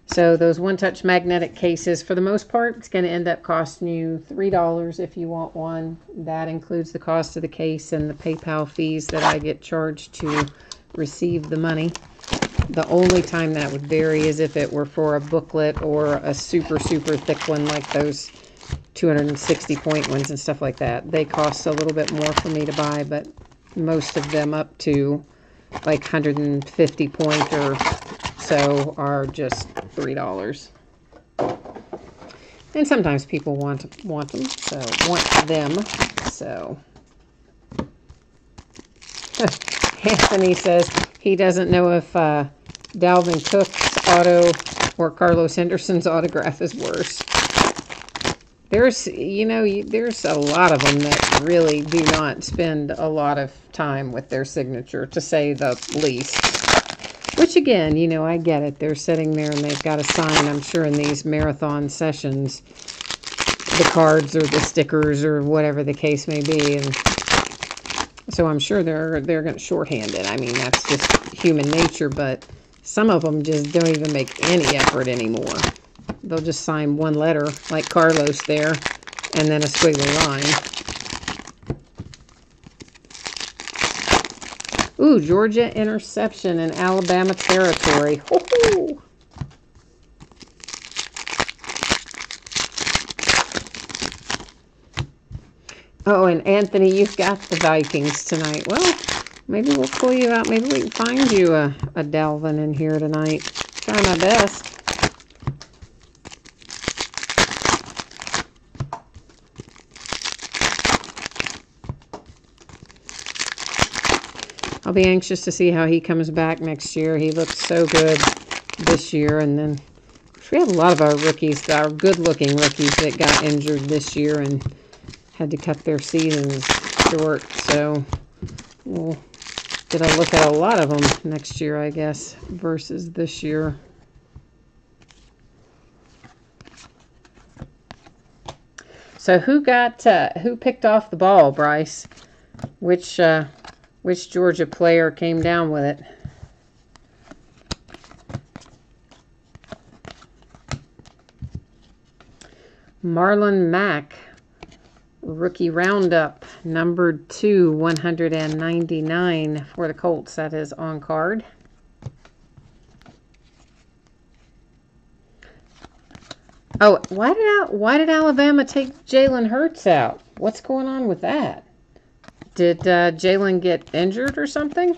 [SPEAKER 1] So those one-touch magnetic cases, for the most part, it's going to end up costing you $3 if you want one. That includes the cost of the case and the PayPal fees that I get charged to receive the money. The only time that would vary is if it were for a booklet or a super, super thick one like those 260 point ones and stuff like that. They cost a little bit more for me to buy, but most of them up to like 150 point or so are just $3. And sometimes people want them. So Anthony says he doesn't know if Dalvin Cook's auto or Carlos Henderson's autograph is worse. There's, there's a lot of them that really do not spend a lot of time with their signature, to say the least. Which, again, I get it. They're sitting there and they've got to sign, I'm sure, in these marathon sessions, the cards or the stickers or whatever the case may be. And so I'm sure they're going to shorthand it. I mean, that's just human nature, but some of them just don't even make any effort anymore. They'll just sign one letter, like Carlos there, and then a squiggly line. Ooh, Georgia interception in Alabama territory. Ho-ho! Oh, and Anthony, you've got the Vikings tonight. Well, maybe we'll pull you out. Maybe we can find you a Dalvin in here tonight. Try my best. I'll be anxious to see how he comes back next year. He looked so good this year, and then we have a lot of our rookies, our good-looking rookies, that got injured this year and had to cut their seasons short. So we'll get a look at a lot of them next year, I guess, versus this year. So who picked off the ball, Bryce? Which Georgia player came down with it? Marlon Mack, rookie roundup, numbered 2, 199 for the Colts. That is on card. Oh, why did Alabama take Jalen Hurts out? What's going on with that? Did Jalen get injured or something?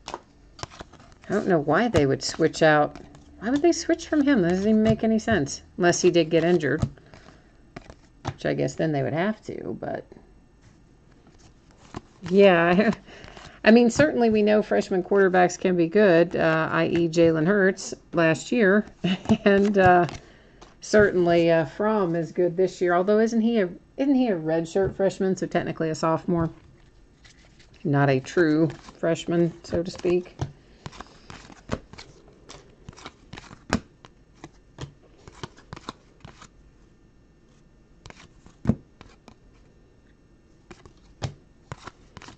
[SPEAKER 1] I don't know why they would switch out. Why would they switch from him? That doesn't even make any sense. Unless he did get injured. Which I guess then they would have to, but... Yeah, I mean, certainly we know freshman quarterbacks can be good, i.e. Jalen Hurts last year. And certainly Fromm is good this year. Although isn't he a redshirt freshman, so technically a sophomore? Not a true freshman, so to speak.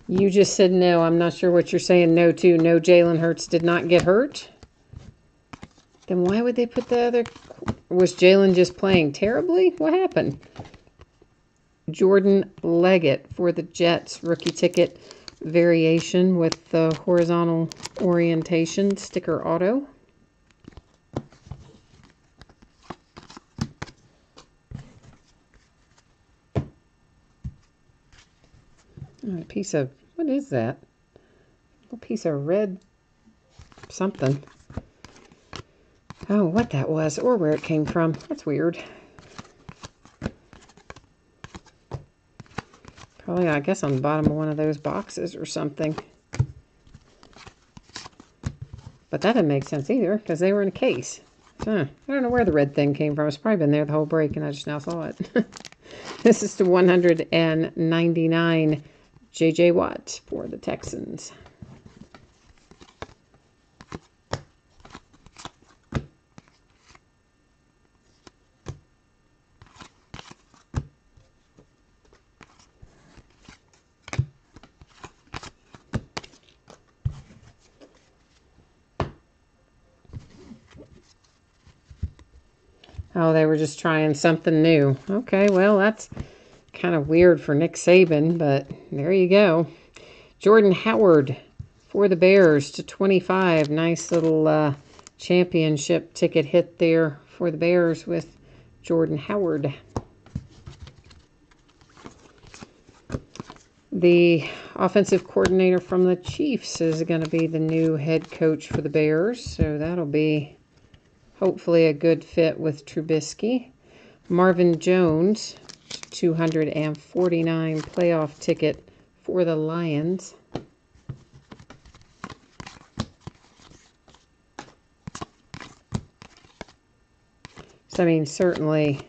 [SPEAKER 1] You just said no. I'm not sure what you're saying no to. No, Jalen Hurts did not get hurt. Then why would they put the other... Was Jalen just playing terribly? What happened? Jordan Leggett for the Jets. Rookie ticket variation with the horizontal orientation. Sticker auto. A piece of... What is that? A piece of red something. Oh, what that was or where it came from. That's weird. Probably, I guess, on the bottom of one of those boxes or something. But that didn't make sense either because they were in a case. I don't know where the red thing came from. It's probably been there the whole break and I just now saw it. This is to 199 J.J. Watt for the Texans. Oh, they were just trying something new. Okay, well, that's kind of weird for Nick Saban, but there you go. Jordan Howard for the Bears to 25. Nice little championship ticket hit there for the Bears with Jordan Howard. The offensive coordinator from the Chiefs is going to be the new head coach for the Bears, so that'll be hopefully a good fit with Trubisky. Marvin Jones, 249 playoff ticket for the Lions. So I mean, certainly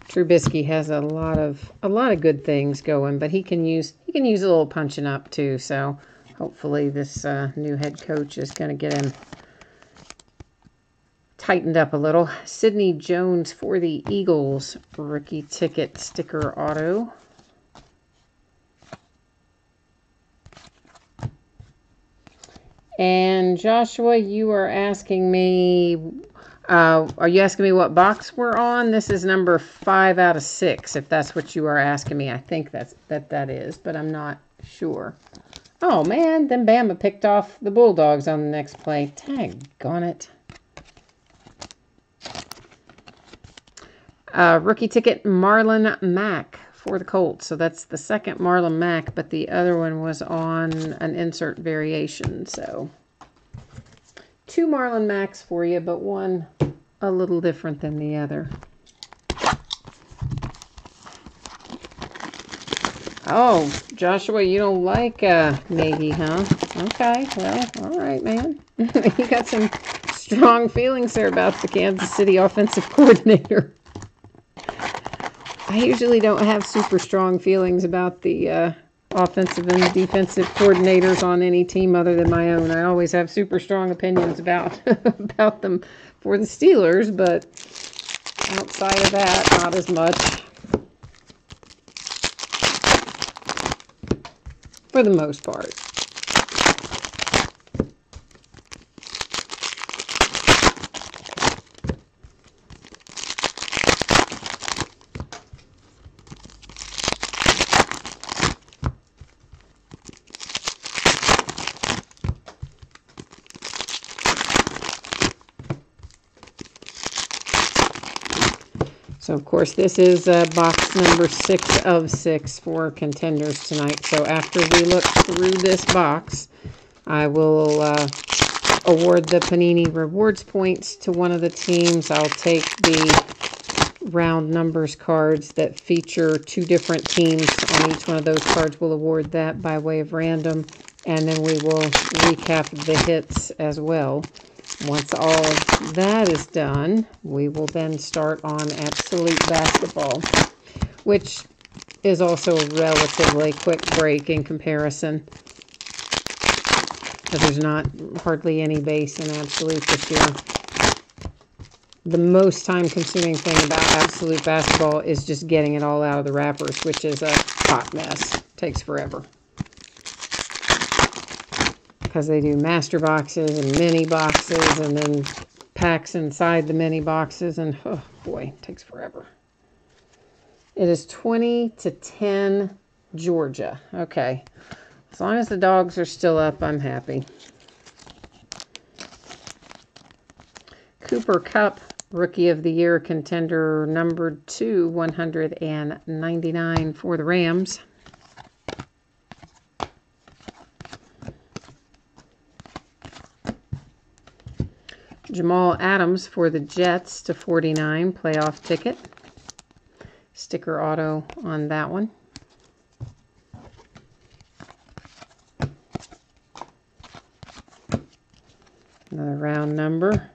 [SPEAKER 1] Trubisky has a lot of good things going, but he can use a little punching up too. So hopefully this new head coach is going to get him tightened up a little. Sidney Jones for the Eagles, rookie ticket sticker auto. And Joshua, you are asking me, are you asking me what box we're on? This is number 5 out of 6, if that's what you are asking me. I think that is, but I'm not sure. Oh man, then Bama picked off the Bulldogs on the next play. Daggone it. Rookie ticket, Marlon Mack for the Colts. So that's the second Marlon Mack, but the other one was on an insert variation. So 2 Marlon Macks for you, but one a little different than the other. Oh, Joshua, you don't like Nagy, huh? Okay, well, all right, man. You got some strong feelings there about the Kansas City offensive coordinator. I usually don't have super strong feelings about the offensive and defensive coordinators on any team other than my own. I always have super strong opinions about about them for the Steelers, but outside of that, not as much. For the most part. So, of course, this is box number 6 of 6 for contenders tonight. So, after we look through this box, I will award the Panini Rewards points to one of the teams. I'll take the round numbers cards that feature 2 different teams on each one of those cards. We'll award that by way of random, and then we will recap the hits as well. Once all that is done, we will then start on Absolute Basketball, which is also a relatively quick break in comparison. But there's not hardly any base in Absolute this year. The most time-consuming thing about Absolute Basketball is just getting it all out of the wrappers, which is a hot mess. Takes forever. Because they do master boxes and mini boxes and then packs inside the mini boxes, and oh boy, it takes forever. It is 20-10 Georgia. Okay. As long as the dogs are still up, I'm happy. Cooper Kupp, Rookie of the Year contender number 2, 199 for the Rams. Jamal Adams for the Jets /49 playoff ticket. Sticker auto on that one. Another round number.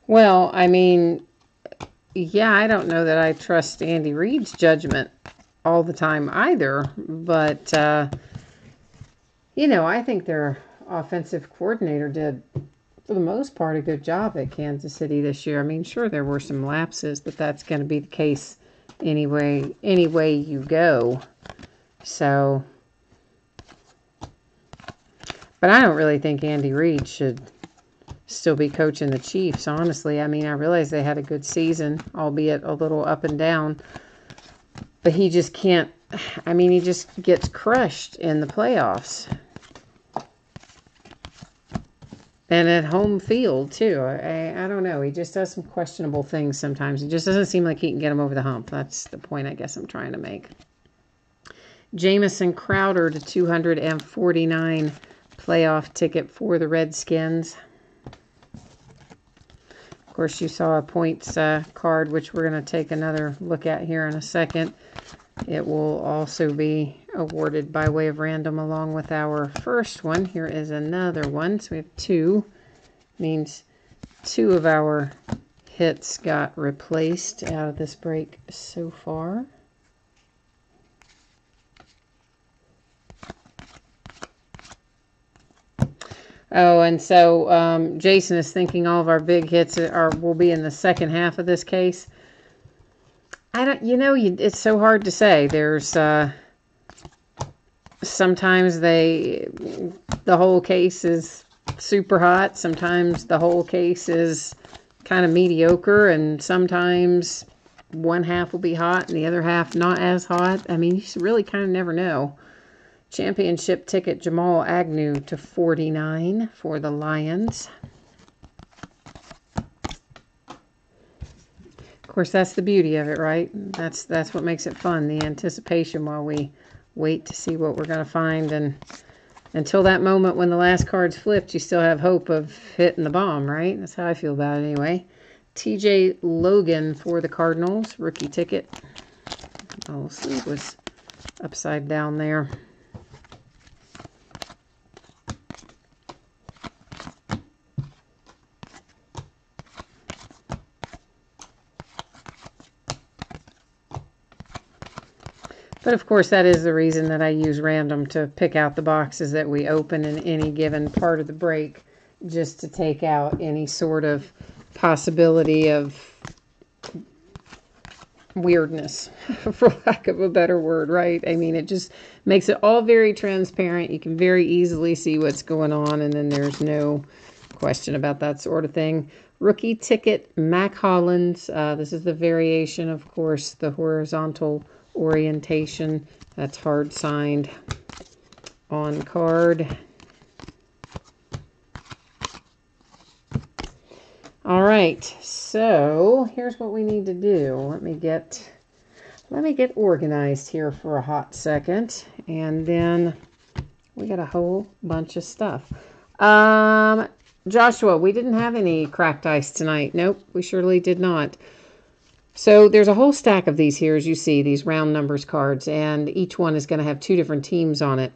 [SPEAKER 1] Well, I mean, yeah, I don't know that I trust Andy Reid's judgment all the time either, but, you know, I think their offensive coordinator did, for the most part, a good job at Kansas City this year. I mean, sure, there were some lapses, but that's going to be the case anyway, any way you go. So, but I don't really think Andy Reid should still be coaching the Chiefs, honestly. I mean, I realize they had a good season, albeit a little up and down, but he just can't, I mean, he just gets crushed in the playoffs. And at home field, too. I don't know. He just does some questionable things sometimes. It just doesn't seem like he can get them over the hump. That's the point I guess I'm trying to make. Jamison Crowder /249 playoff ticket for the Redskins. Of course, you saw a points card, which we're going to take another look at here in a second. It will also be awarded by way of random along with our first one. Here is another one. So we have 2. Means 2 of our hits got replaced out of this break so far. Oh, and so Jason is thinking all of our big hits will be in the second half of this case. I don't, it's so hard to say. There's sometimes the whole case is super hot. Sometimes the whole case is kind of mediocre, and sometimes one half will be hot and the other half not as hot. I mean, you really kind of never know. Championship ticket, Jamal Agnew to 49 for the Lions. Of course, that's the beauty of it, right? That's what makes it fun, the anticipation while we wait to see what we're going to find. And until that moment when the last card's flipped, you still have hope of hitting the bomb, right? That's how I feel about it anyway. TJ Logan for the Cardinals, rookie ticket. Oh, sleeve was upside down there. But of course, that is the reason that I use random to pick out the boxes that we open in any given part of the break, just to take out any sort of possibility of weirdness, for lack of a better word, right? I mean, it just makes it all very transparent. You can very easily see what's going on, and then there's no question about that sort of thing. Rookie ticket, Mac Hollins. This is the variation, of course, the horizontal orientation. That's hard signed on card. All right, so here's what we need to do. Let me get organized here for a hot second, and then we got a whole bunch of stuff. Joshua, we didn't have any cracked ice tonight. Nope, we surely did not. So there's a whole stack of these here, as you see, these round numbers cards, and each one is going to have 2 different teams on it.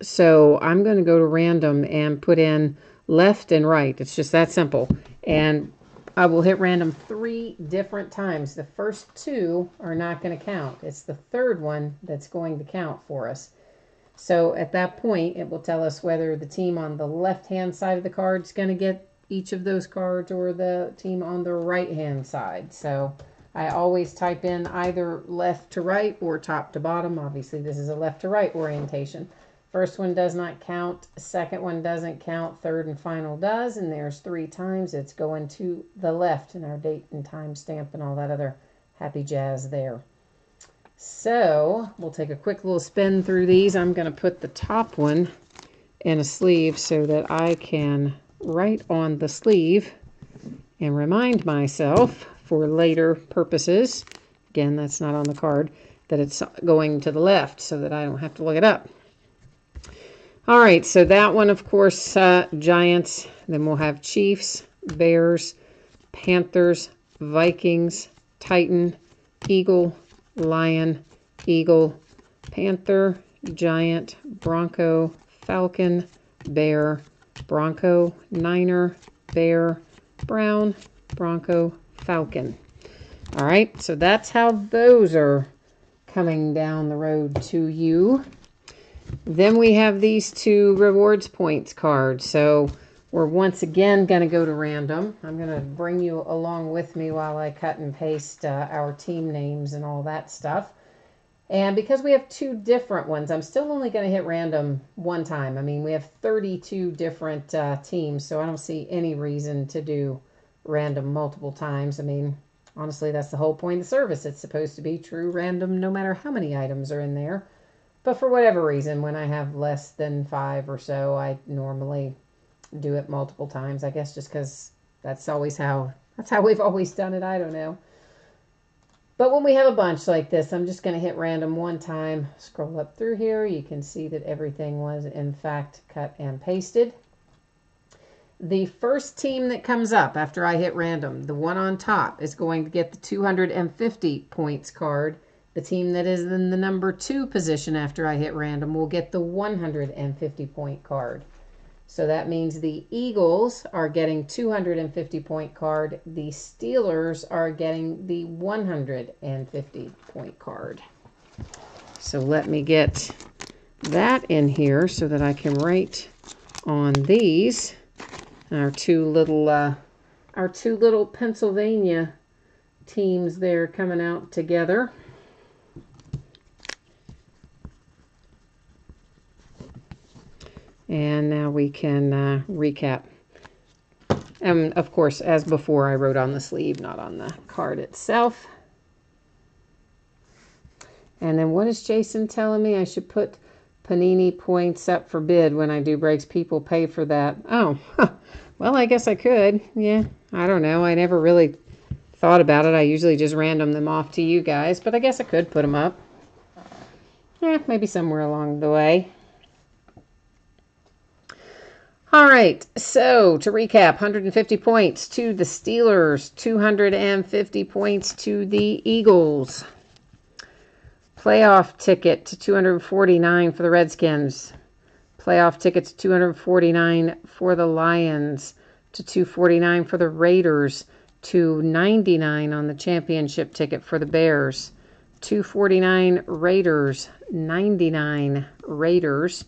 [SPEAKER 1] So I'm going to go to random and put in left and right. It's just that simple. And I will hit random 3 different times. The first 2 are not going to count. It's the third one that's going to count for us. So at that point, it will tell us whether the team on the left-hand side of the card is going to get each of those cards or the team on the right-hand side. So I always type in either left to right or top to bottom. Obviously, this is a left to right orientation. First one does not count. Second one doesn't count. Third and final does. And there's 3 times it's going to the left, and our date and time stamp and all that other happy jazz there. So we'll take a quick little spin through these. I'm going to put the top one in a sleeve so that I can write on the sleeve and remind myself for later purposes, again, that's not on the card, that it's going to the left so that I don't have to look it up. All right, so that one, of course, Giants. Then we'll have Chiefs, Bears, Panthers, Vikings, Titan, Eagle, Lion, Eagle, Panther, Giant, Bronco, Falcon, Bear, Bronco, Niner, Bear, Brown, Bronco, Falcon. All right, so that's how those are coming down the road to you. Then we have these 2 rewards points cards. So we're once again going to go to random. I'm going to bring you along with me while I cut and paste our team names and all that stuff. And because we have 2 different ones, I'm still only going to hit random 1 time. I mean, we have 32 different teams, so I don't see any reason to do random multiple times. I mean, honestly, that's the whole point of the service. It's supposed to be true random no matter how many items are in there. But for whatever reason, when I have less than 5 or so, I normally do it multiple times. I guess just because that's how we've always done it. I don't know. But when we have a bunch like this, I'm just going to hit random 1 time. Scroll up through here. You can see that everything was, in fact, cut and pasted. The first team that comes up after I hit random, the one on top, is going to get the 250 points card. The team that is in the number 2 position after I hit random will get the 150 point card. So that means the Eagles are getting 250 point card. The Steelers are getting the 150 point card. So let me get that in here so that I can write on these our two little Pennsylvania teams there coming out together. And now we can recap. And of course, as before, I wrote on the sleeve, not on the card itself. And then what is Jason telling me? I should put Panini points up for bid when I do breaks. People pay for that. Oh, well, I guess I could. Yeah, I don't know. I never really thought about it. I usually just random them off to you guys, but I guess I could put them up. Yeah, maybe somewhere along the way. All right, so to recap, 150 points to the Steelers, 250 points to the Eagles. Playoff ticket to 249 for the Redskins. Playoff ticket to 249 for the Lions, to 249 for the Raiders, to 99 on the championship ticket for the Bears. 249 Raiders, 99 Raiders,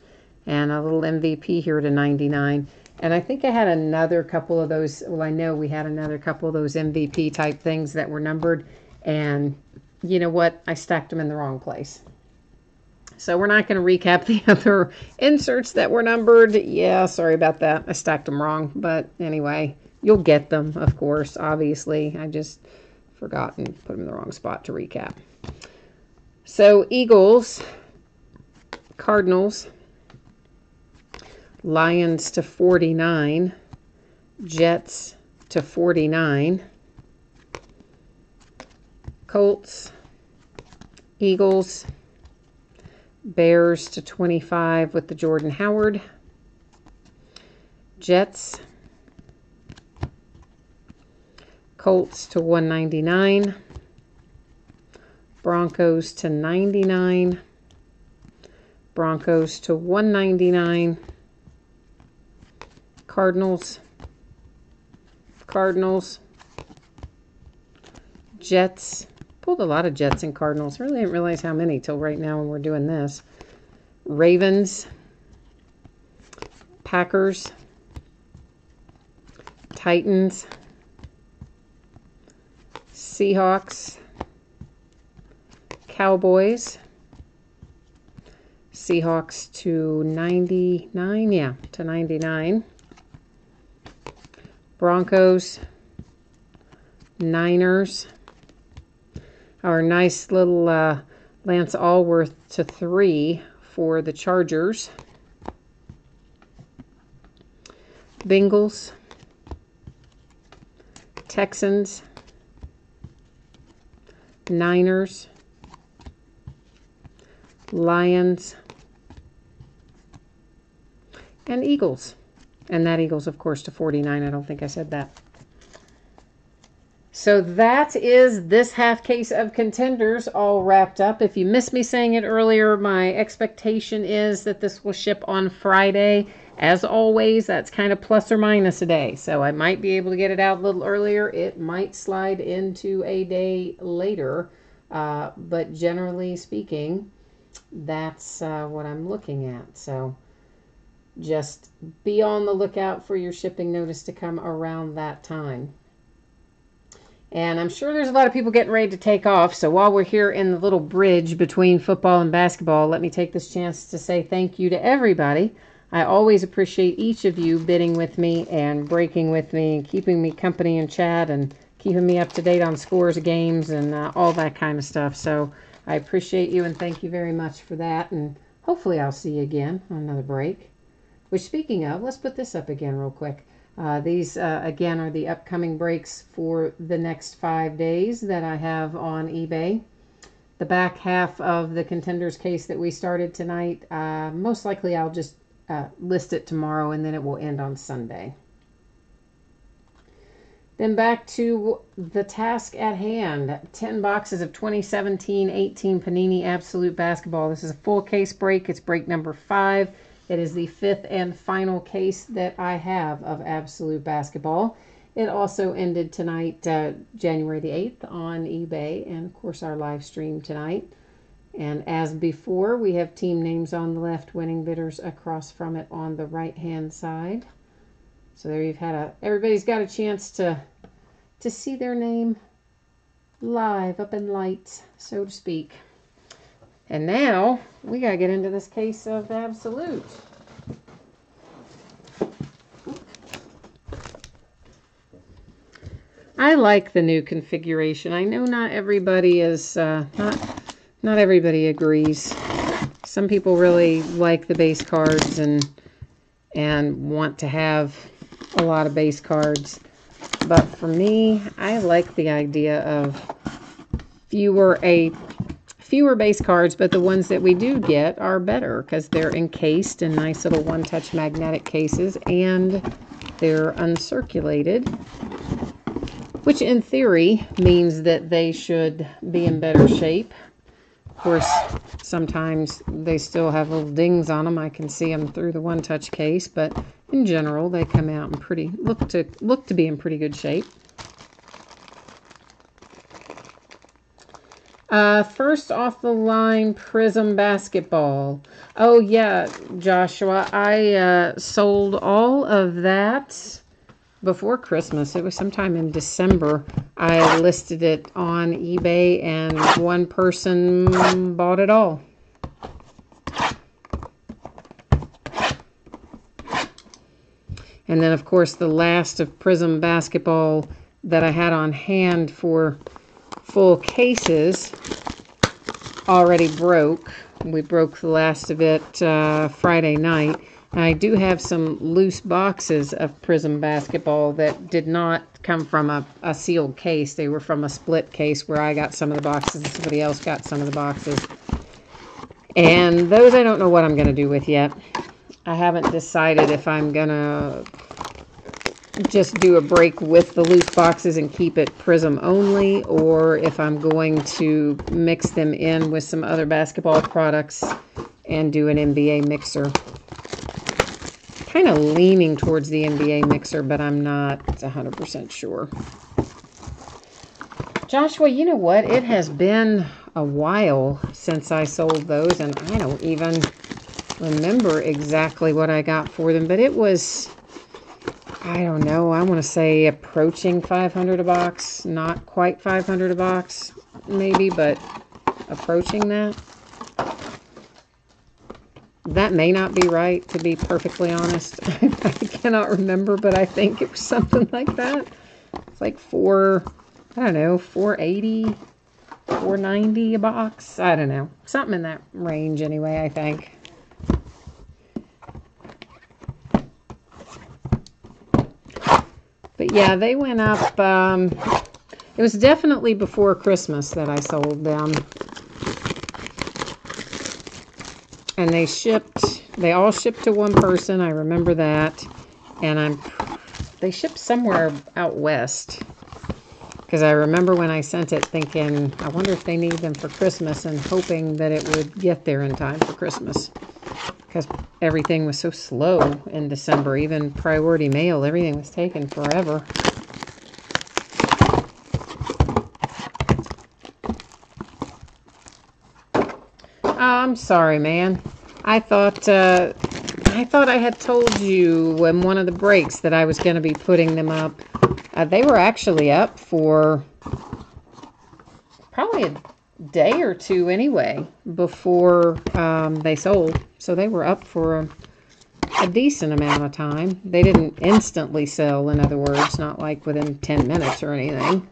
[SPEAKER 1] and a little MVP here to 99. And I think I had another couple of those, well, I know we had another couple of those MVP type things that were numbered, and you know what? I stacked them in the wrong place. So we're not going to recap the other inserts that were numbered. Yeah, sorry about that. I stacked them wrong, but anyway, you'll get them, of course, obviously. I just forgot and put them in the wrong spot to recap. So Eagles, Cardinals, Lions to 49, Jets to 49, Colts, Eagles, Bears to 25 with the Jordan Howard, Jets, Colts to 199, Broncos to 99, Broncos to 199, Cardinals, Jets. Pulled a lot of Jets and Cardinals. Really didn't realize how many till right now when we're doing this. Ravens, Packers, Titans, Seahawks, Cowboys, Seahawks to 99, yeah, to 99. Broncos, Niners, our nice little Lance Allworth to 3 for the Chargers. Bengals, Texans, Niners, Lions, and Eagles. And that Eagles, of course, to 49. I don't think I said that. So that is this half case of Contenders all wrapped up. If you missed me saying it earlier, my expectation is that this will ship on Friday. As always, that's kind of plus or minus a day. So I might be able to get it out a little earlier. It might slide into a day later. But generally speaking, that's what I'm looking at. So just be on the lookout for your shipping notice to come around that time. And I'm sure there's a lot of people getting ready to take off. So while we're here in the little bridge between football and basketball, let me take this chance to say thank you to everybody. I always appreciate each of you bidding with me and breaking with me and keeping me company in chat and keeping me up to date on scores of games and all that kind of stuff. So I appreciate you and thank you very much for that. And hopefully I'll see you again on another break. Which, speaking of, let's put this up again real quick. These, again, are the upcoming breaks for the next 5 days that I have on eBay. The back half of the Contenders case that we started tonight, most likely I'll just list it tomorrow and then it will end on Sunday. Then back to the task at hand. 10 boxes of 2017-18 Panini Absolute Basketball. This is a full case break. It's break number 5. It is the 5th and final case that I have of Absolute Basketball. It also ended tonight, January the 8th on eBay, and of course our live stream tonight. And as before, we have team names on the left, winning bidders across from it on the right-hand side. So there you've had everybody's got a chance to see their name live up in lights, so to speak. And now, we got to get into this case of Absolute. I like the new configuration. I know not everybody is, not everybody agrees. Some people really like the base cards and want to have a lot of base cards. But for me, I like the idea of fewer base cards, but the ones that we do get are better because they're encased in nice little one-touch magnetic cases and they're uncirculated, which in theory means that they should be in better shape. Of course, sometimes they still have little dings on them. I can see them through the one-touch case, but in general, they come out in look to be in pretty good shape. First off the line, Prism Basketball. Oh yeah, Joshua, I sold all of that before Christmas. It was sometime in December. I listed it on eBay and one person bought it all. And then, of course, the last of Prism Basketball that I had on hand for full cases already broke. We broke the last of it Friday night. I do have some loose boxes of Prism Basketball that did not come from a sealed case. They were from a split case where I got some of the boxes and somebody else got some of the boxes. And those I don't know what I'm going to do with yet. I haven't decided if I'm going to just do a break with the loose boxes and keep it Prism only, or if I'm going to mix them in with some other basketball products and do an NBA mixer. Kind of leaning towards the NBA mixer, but I'm not 100% sure. Joshua, you know what? It has been a while since I sold those, and I don't even remember exactly what I got for them, but it was, I don't know, I want to say approaching $500 a box. Not quite $500 a box, maybe, but approaching that. That may not be right, to be perfectly honest. I cannot remember, but I think it was something like that. It's like $480, $490 a box. I don't know. Something in that range anyway, I think. But yeah, they went up. It was definitely before Christmas that I sold them. And they all shipped to one person. I remember that. And they shipped somewhere out west. Because I remember when I sent it thinking, I wonder if they need them for Christmas, and hoping that it would get there in time for Christmas. Because everything was so slow in December. Even priority mail, everything was taking forever. I'm sorry, man. I thought I had told you in one of the breaks that I was going to be putting them up. They were actually up for probably a day or two anyway before they sold. So they were up for a decent amount of time. They didn't instantly sell, in other words, not like within 10 minutes or anything.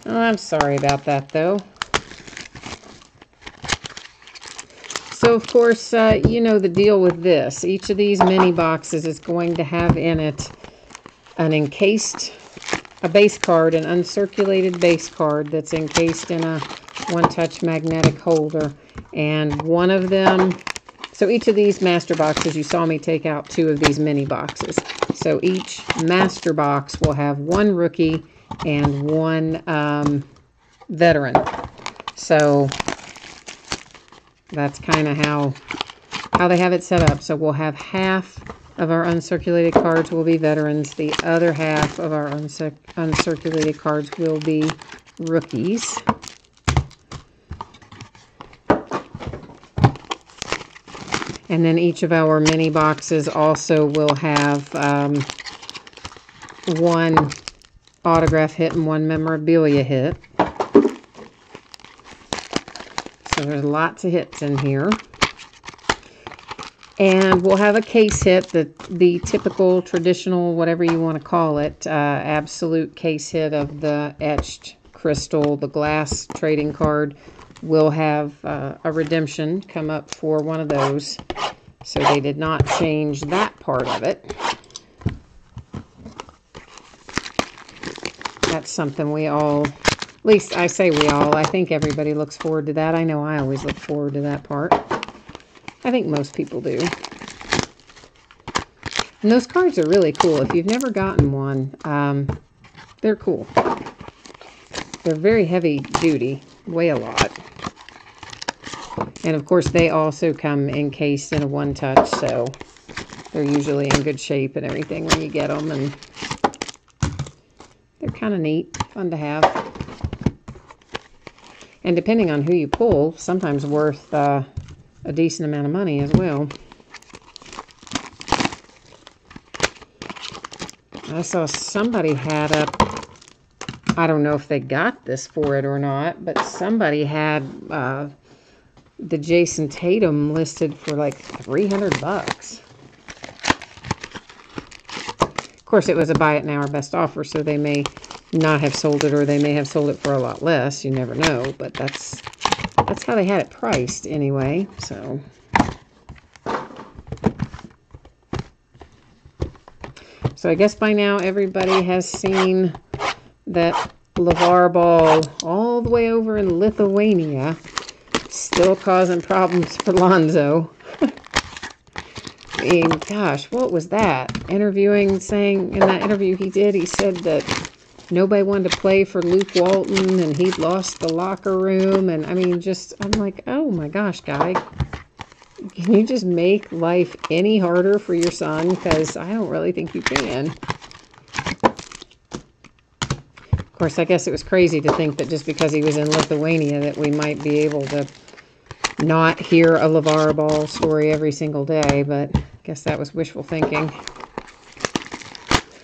[SPEAKER 1] Oh, I'm sorry about that, though. So, of course, you know the deal with this. Each of these mini boxes is going to have in it a base card, an uncirculated base card that's encased in a one-touch magnetic holder. And one of them, so each of these master boxes, you saw me take out 2 of these mini boxes. So each master box will have 1 rookie and 1 veteran. So that's kind of how they have it set up. So we'll have half of our uncirculated cards will be veterans. The other half of our uncirculated cards will be rookies. And then each of our mini boxes also will have 1 autograph hit and 1 memorabilia hit. So there's lots of hits in here. And we'll have a case hit, the typical, traditional, whatever you want to call it, absolute case hit of the etched crystal, the glass trading card. We'll have a redemption come up for one of those. So they did not change that part of it. That's something we all, at least I say we all, I think everybody looks forward to that. I know I always look forward to that part. I think most people do. And those cards are really cool. If you've never gotten one, they're cool. They're very heavy duty, weigh a lot. And of course they also come encased in a one-touch, so they're usually in good shape and everything when you get them. And they're kind of neat, fun to have. And depending on who you pull, sometimes worth a decent amount of money as well. I saw somebody had up, I don't know if they got this for it or not, but somebody had the Jason Tatum listed for like $300. Of course, it was a buy it now or best offer, so they may not have sold it, or they may have sold it for a lot less. You never know, but that's how they had it priced anyway. So I guess by now everybody has seen that LeVar Ball all the way over in Lithuania, still causing problems for Lonzo. I mean, gosh, what was that? Saying in that interview he did, he said that nobody wanted to play for Luke Walton and he'd lost the locker room. And I mean, I'm like, oh my gosh, guy. Can you just make life any harder for your son? Because I don't really think you can. Of course, I guess it was crazy to think that just because he was in Lithuania that we might be able to not hear a LeVar Ball story every single day, but I guess that was wishful thinking.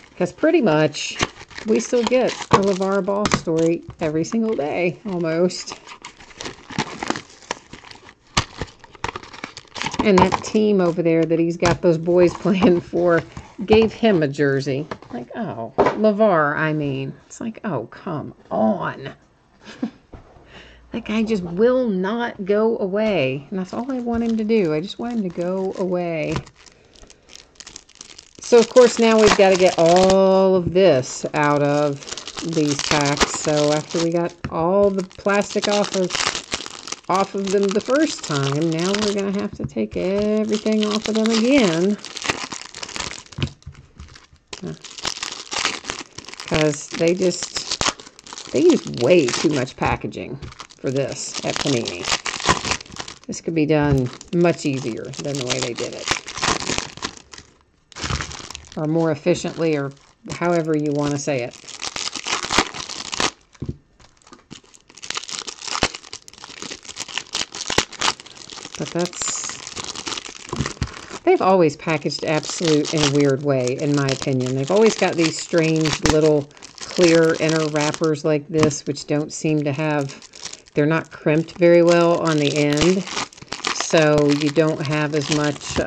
[SPEAKER 1] Because pretty much we still get a LeVar Ball story every single day, almost. And that team over there that he's got those boys playing for gave him a jersey. Like, oh, LeVar, I mean. It's like, oh, come on. That guy just will not go away. And that's all I want him to do. I just want him to go away. So, of course, now we've got to get all of this out of these packs. So, after we got all the plastic off of them the first time, now we're going to have to take everything off of them again. Because they use way too much packaging for this at Panini. This could be done much easier than the way they did it. Or more efficiently, or however you want to say it. But they've always packaged Absolute in a weird way, in my opinion. They've always got these strange little clear inner wrappers like this, which don't seem to have, they're not crimped very well on the end. So you don't have as much,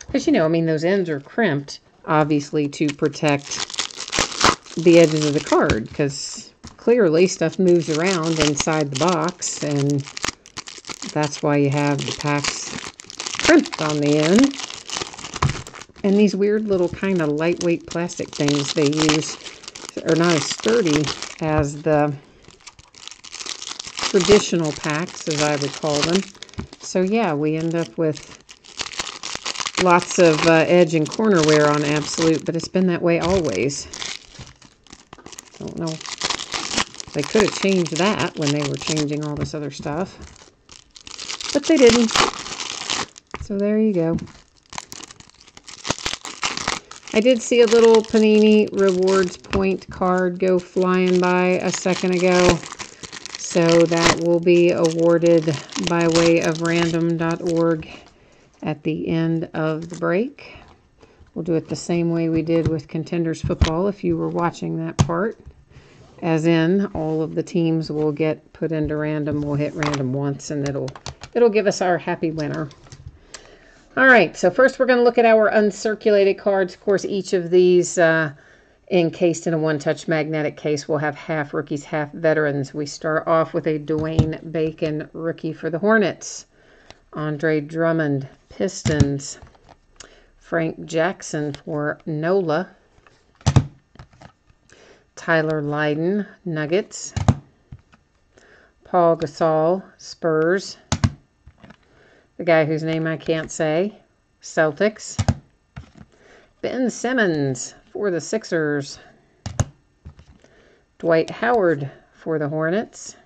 [SPEAKER 1] because, you know, I mean, those ends are crimped, obviously, to protect the edges of the card, because clearly stuff moves around inside the box, and that's why you have the packs crimped on the end. And these weird little kind of lightweight plastic things they use are not as sturdy as the traditional packs, as I would call them. So yeah, we end up with lots of edge and corner wear on Absolute, but it's been that way always. Don't know. They could have changed that when they were changing all this other stuff. But they didn't. So there you go. I did see a little Panini Rewards point card go flying by a second ago. So that will be awarded by way of random.org at the end of the break. We'll do it the same way we did with Contenders Football if you were watching that part. As in, all of the teams will get put into random. We'll hit random once and it'll give us our happy winner. All right, so first we're going to look at our uncirculated cards. Of course, each of these encased in a one-touch magnetic case will have half rookies, half veterans. We start off with a Dwayne Bacon rookie for the Hornets. Andre Drummond, Pistons. Frank Jackson for NOLA. Tyler Lydon, Nuggets. Paul Gasol, Spurs. The guy whose name I can't say, Celtics. Ben Simmons for the Sixers. Dwight Howard for the Hornets.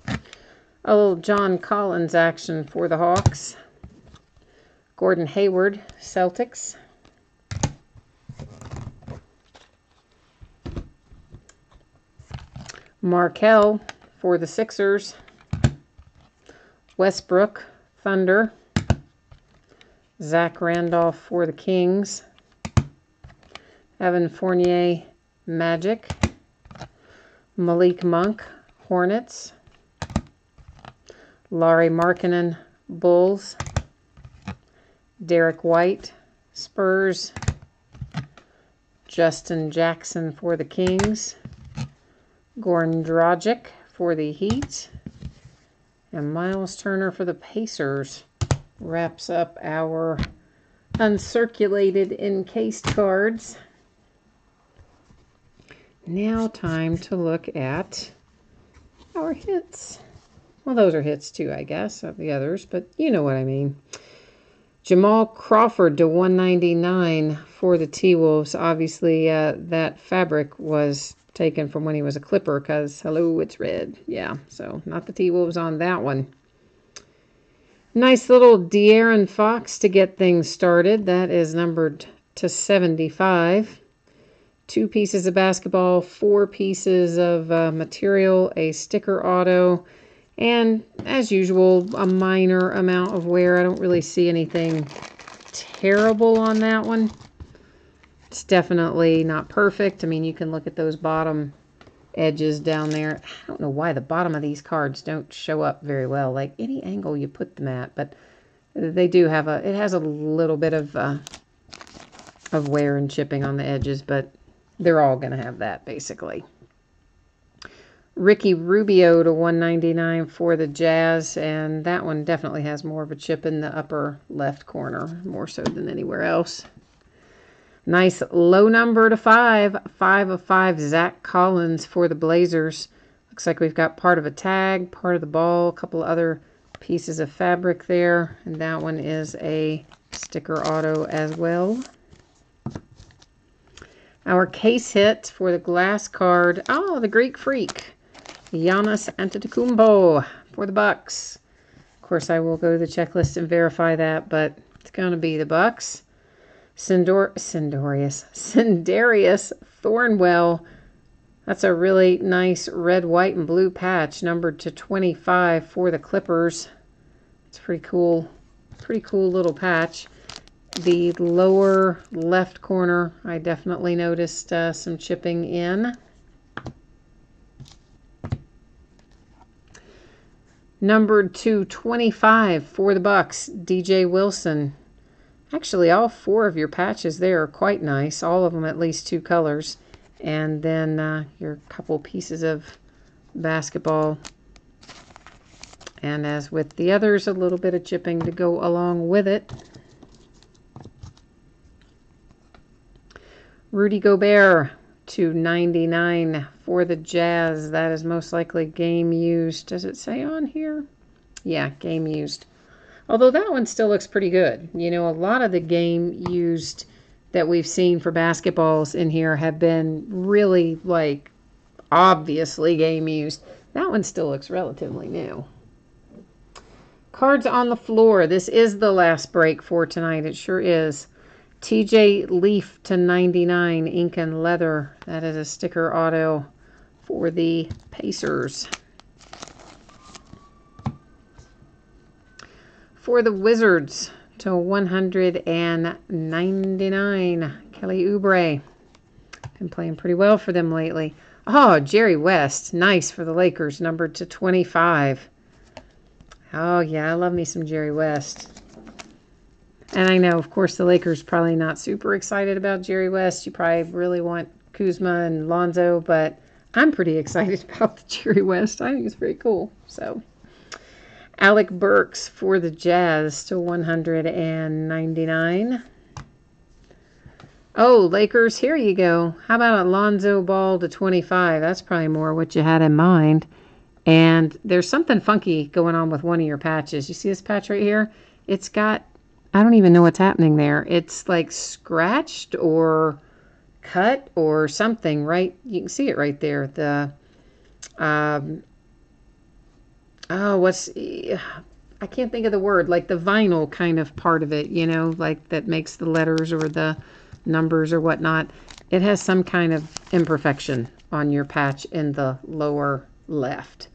[SPEAKER 1] A little John Collins action for the Hawks. Gordon Hayward, Celtics. Markelle for the Sixers. Westbrook, Thunder. Zach Randolph for the Kings. Evan Fournier, Magic. Malik Monk, Hornets. Lauri Markkanen, Bulls. Derek White, Spurs. Justin Jackson for the Kings. Goran Dragic for the Heat. And Miles Turner for the Pacers. Wraps up our uncirculated encased cards. Now time to look at our hits. Well, those are hits too, I guess, of the others, but you know what I mean. Jamal Crawford to 199 for the T-Wolves. Obviously, that fabric was taken from when he was a Clipper because, hello, it's red. Yeah, so not the T-Wolves on that one. Nice little De'Aaron Fox to get things started. That is numbered to 75. 2 pieces of basketball, 4 pieces of material, a sticker auto, and as usual, a minor amount of wear. I don't really see anything terrible on that one. It's definitely not perfect. I mean, you can look at those bottom edges down there. I don't know why the bottom of these cards don't show up very well, like any angle you put them at, but they do have it has a little bit of wear and chipping on the edges, but they're all going to have that, basically. Ricky Rubio to 199 for the Jazz, and that one definitely has more of a chip in the upper left corner, more so than anywhere else. Nice low number to 5. 5 of 5, Zach Collins for the Blazers. Looks like we've got part of a tag, part of the ball, a couple of other pieces of fabric there, and that one is a sticker auto as well. Our case hit for the glass card. Oh, the Greek Freak. Giannis Antetokounmpo for the Bucks. Of course, I will go to the checklist and verify that, but it's going to be the Bucks. Sindarius Thornwell. That's a really nice red, white, and blue patch, numbered to 25 for the Clippers. It's pretty cool. Pretty cool little patch. The lower left corner, I definitely noticed some chipping in. Numbered to 25 for the Bucks, DJ Wilson. Actually, all 4 of your patches there are quite nice. All of them at least 2 colors. And then your couple pieces of basketball. And as with the others, a little bit of chipping to go along with it. Rudy Gobert to 99 for the Jazz. That is most likely game used. Does it say on here? Yeah, game used. Although that one still looks pretty good. You know, a lot of the game used that we've seen for basketballs in here have been really, like, obviously game used. That one still looks relatively new. Cards on the floor. This is the last break for tonight. It sure is. TJ Leaf to 99, ink and leather. That is a sticker auto for the Pacers. For the Wizards to 199, Kelly Oubre. Been playing pretty well for them lately. Oh, Jerry West. Nice for the Lakers, numbered to 25. Oh, yeah, I love me some Jerry West. And I know, of course, the Lakers probably not super excited about Jerry West. You probably really want Kuzma and Lonzo, but I'm pretty excited about the Jerry West. I think it's very cool. So, Alec Burks for the Jazz to 199. Oh, Lakers, here you go. How about Lonzo Ball to 25? That's probably more what you had in mind. And there's something funky going on with one of your patches. You see this patch right here? It's got, I don't even know what's happening there. It's like scratched or cut or something, right? You can see it right there. The, I can't think of the word, like the vinyl kind of part of it, you know, like that makes the letters or the numbers or whatnot. It has some kind of imperfection on your patch in the lower left.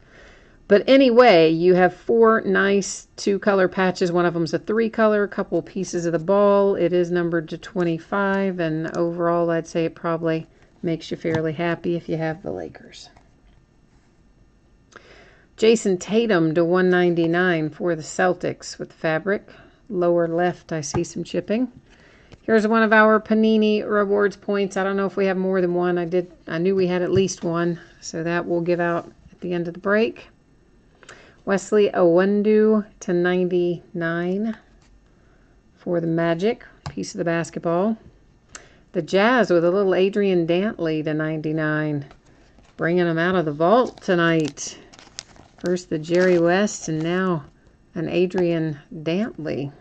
[SPEAKER 1] But anyway, you have 4 nice 2-color patches. One of them's a 3-color, a couple pieces of the ball. It is numbered to 25, and overall, I'd say it probably makes you fairly happy if you have the Lakers. Jason Tatum to 199 for the Celtics with fabric. Lower left, I see some chipping. Here's one of our Panini Rewards points. I don't know if we have more than one. I knew we had at least one, so that will give out at the end of the break. Wesley Iwundu to 99 for the Magic, piece of the basketball. The Jazz with a little Adrian Dantley to 99, bringing them out of the vault tonight. First the Jerry West and now an Adrian Dantley.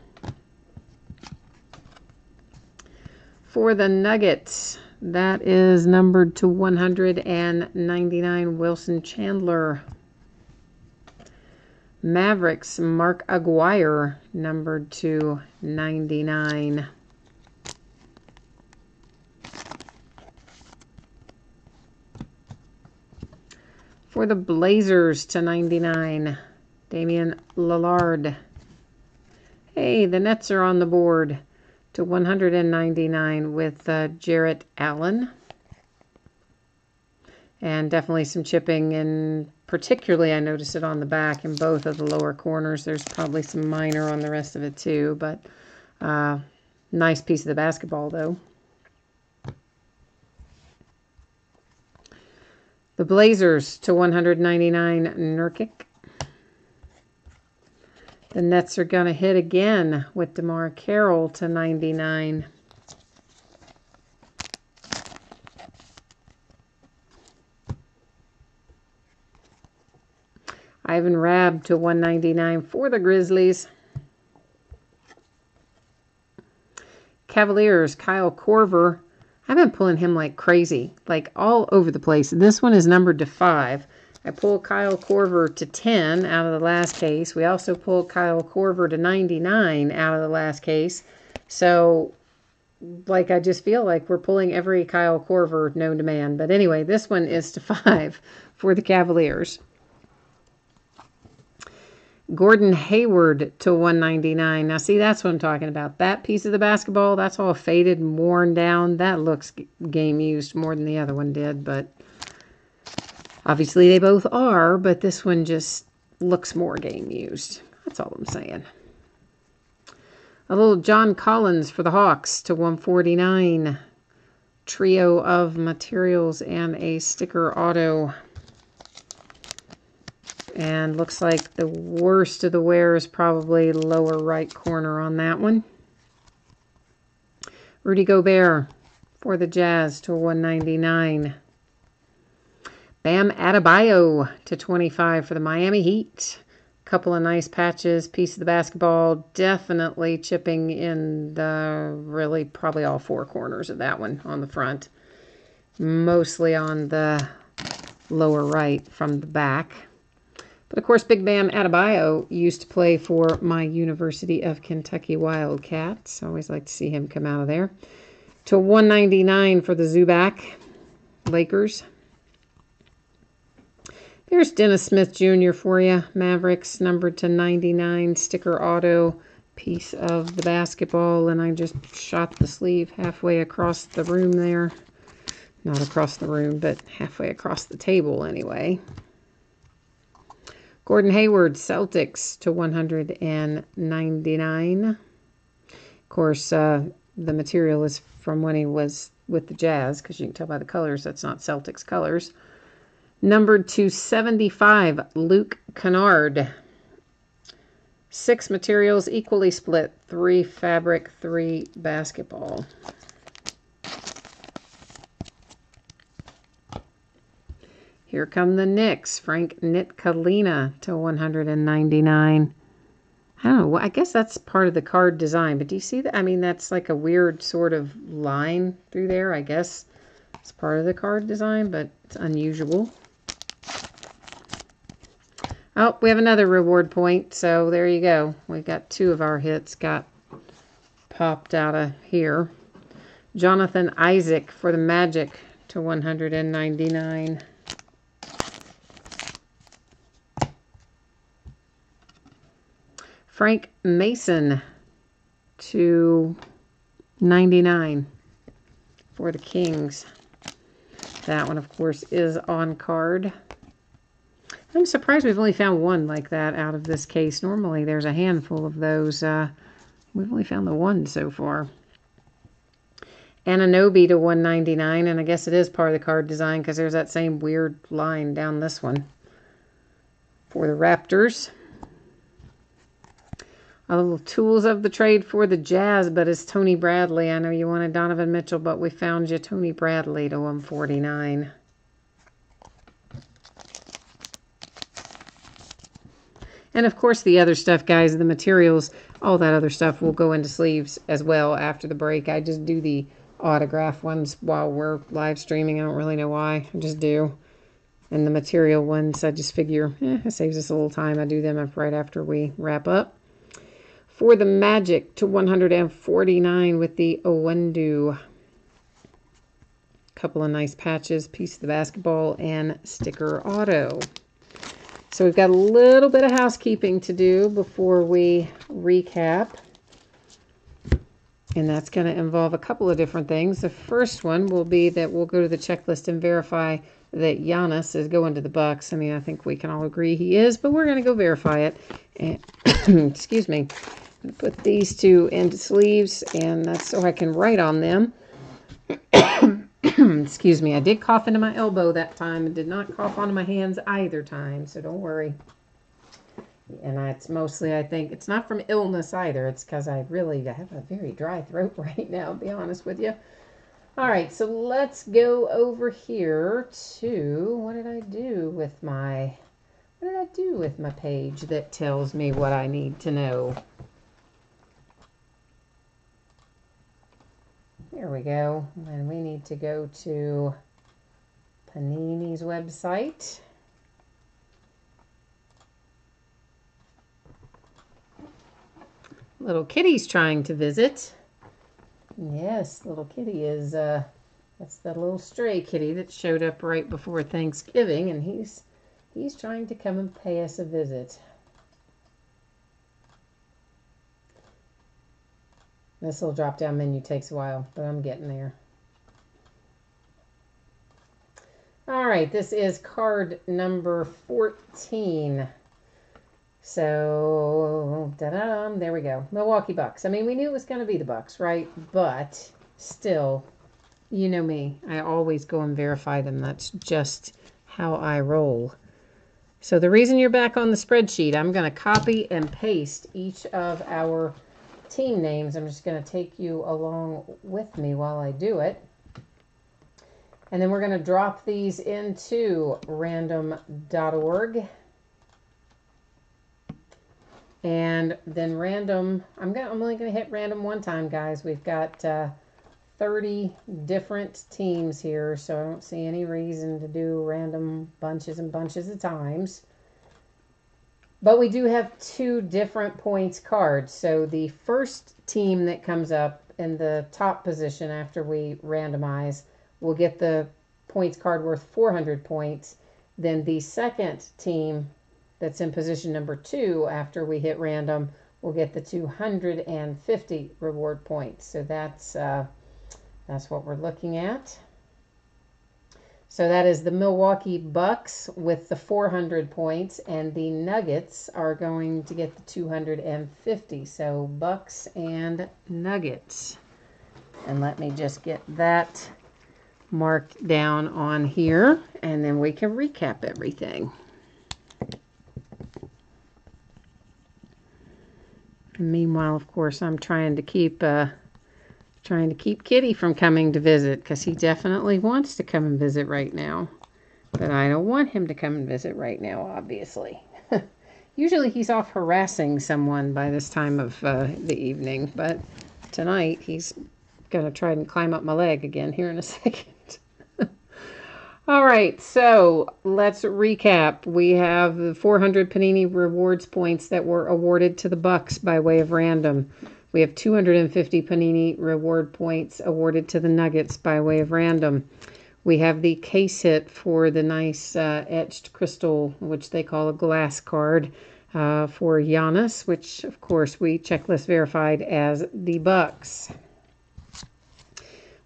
[SPEAKER 1] For the Nuggets, that is numbered to 199, Wilson Chandler. Mavericks, Mark Aguirre, numbered to 99. For the Blazers to 99, Damian Lillard. Hey, the Nets are on the board to 199 with Jarrett Allen. And definitely some chipping, and particularly I noticed it on the back in both of the lower corners. There's probably some minor on the rest of it too, but nice piece of the basketball though. The Blazers to 199, Nurkic. The Nets are going to hit again with DeMar Carroll to 99. Ivan Rabb to 199 for the Grizzlies. Cavaliers, Kyle Korver. I've been pulling him like crazy, like all over the place. This one is numbered to 5. I pulled Kyle Korver to 10 out of the last case. We also pulled Kyle Korver to 99 out of the last case. So, like, I just feel like we're pulling every Kyle Korver known to man. But anyway, this one is to 5 for the Cavaliers. Gordon Hayward to 199. Now, see, that's what I'm talking about. That piece of the basketball, that's all faded and worn down. That looks game used more than the other one did, but obviously they both are, but this one just looks more game used. That's all I'm saying. A little John Collins for the Hawks to 149. Trio of materials and a sticker auto. And looks like the worst of the wear is probably lower right corner on that one. Rudy Gobert for the Jazz to 199. Bam Adebayo to 25 for the Miami Heat. Couple of nice patches, piece of the basketball, definitely chipping in the really probably all 4 corners of that one on the front. Mostly on the lower right from the back. But of course, Big Bam Adebayo used to play for my University of Kentucky Wildcats. I always like to see him come out of there. To 199 for the Zubac Lakers. There's Dennis Smith Jr. for you. Mavericks, numbered to 99. Sticker auto, piece of the basketball. And I just shot the sleeve halfway across the room there. Not across the room, but halfway across the table anyway. Gordon Hayward, Celtics to 199. course, the material is from when he was with the Jazz, because you can tell by the colors that's not Celtics colors. Numbered to 75, Luke Kennard. 6 materials, equally split. 3 fabric, 3 basketball. Here come the Knicks. Frank Ntilikina to 199. I don't know. I guess that's part of the card design. But do you see that? I mean, that's like a weird sort of line through there. I guess it's part of the card design, but it's unusual. Oh, we have another reward point. So there you go. We got 2 of our hits got popped out of here. Jonathan Isaac for the Magic to 199. Frank Mason to 99 for the Kings. That one, of course, is on card. I'm surprised we've only found one like that out of this case. Normally, there's a handful of those. We've only found the one so far. Anunoby to 199, and I guess it is part of the card design because there's that same weird line down this one for the Raptors. A little tools of the trade for the Jazz, but it's Tony Bradley. I know you wanted Donovan Mitchell, but we found you Tony Bradley to 149. And of course the other stuff, guys, the materials, all that other stuff will go into sleeves as well after the break. I just do the autograph ones while we're live streaming. I don't really know why. I just do. And the material ones, I just figure, it saves us a little time. I do them right after we wrap up. For the Magic to 149 with the Owendu. Couple of nice patches, piece of the basketball, and sticker auto. So we've got a little bit of housekeeping to do before we recap. And that's going to involve a couple of different things. The first one will be that we'll go to the checklist and verify that Giannis is going to the Bucks. I mean, I think we can all agree he is, but we're going to go verify it. And excuse me. I'm going to put these 2 into sleeves, and that's so I can write on them. Excuse me, I did cough into my elbow that time and did not cough onto my hands either time, so don't worry. And it's mostly, I think, it's not from illness either. It's because I have a very dry throat right now, to be honest with you. All right, so let's go over here to, what did I do with my page that tells me what I need to know? Here we go. And we need to go to Panini's website. Little Kitty's trying to visit. Yes, little Kitty is, that's the little stray kitty that showed up right before Thanksgiving, and he's trying to come and pay us a visit. This little drop-down menu takes a while, but I'm getting there. All right, this is card number 14. So, there we go. Milwaukee Bucks. I mean, we knew it was going to be the Bucks, right? But still, you know me. I always go and verify them. That's just how I roll. So the reason you're back on the spreadsheet, I'm going to copy and paste each of our team names. I'm just going to take you along with me while I do it. And then we're going to drop these into random.org. And then random, I'm only going to hit random one time, guys. We've got 30 different teams here, so I don't see any reason to do random bunches and bunches of times. But we do have 2 different points cards. So the first team that comes up in the top position after we randomize will get the points card worth 400 points. Then the second team that's in position number 2 after we hit random will get the 250 reward points. So that's what we're looking at. So that is the Milwaukee Bucks with the 400 points, and the Nuggets are going to get the 250. So Bucks and Nuggets. And let me just get that marked down on here, and then we can recap everything. And meanwhile, of course, I'm trying to keep Kitty from coming to visit, because he definitely wants to come and visit right now. But I don't want him to come and visit right now, obviously. Usually he's off harassing someone by this time of the evening, but tonight he's going to try and climb up my leg again here in a second. All right, so let's recap. We have the 400 Panini Rewards points that were awarded to the Bucks by way of random. We have 250 Panini Reward points awarded to the Nuggets by way of random. We have the case hit for the nice etched crystal, which they call a glass card, for Giannis, which, of course, we checklist verified as the Bucks.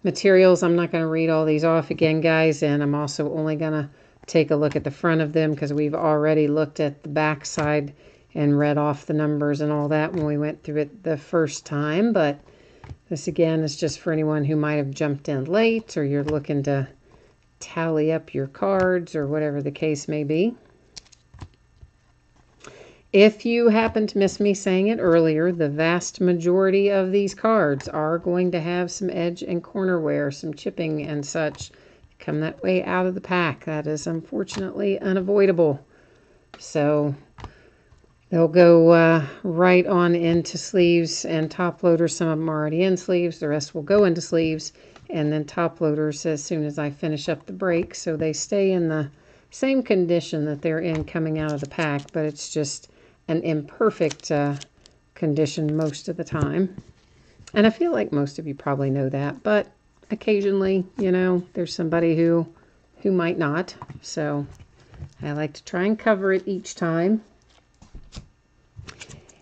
[SPEAKER 1] Materials, I'm not going to read all these off again, guys, and I'm also only going to take a look at the front of them because we've already looked at the back side and read off the numbers and all that when we went through it the first time. But this, again, is just for anyone who might have jumped in late, or you're looking to tally up your cards or whatever the case may be. If you happen to miss me saying it earlier, the vast majority of these cards are going to have some edge and corner wear, some chipping and such. Come that way out of the pack. That is unfortunately unavoidable. So they'll go right on into sleeves and top loaders. Some of them are already in sleeves. The rest will go into sleeves. And then top loaders as soon as I finish up the break. So they stay in the same condition that they're in coming out of the pack, but it's just an imperfect condition most of the time. And I feel like most of you probably know that, but occasionally, you know, there's somebody who might not. So I like to try and cover it each time.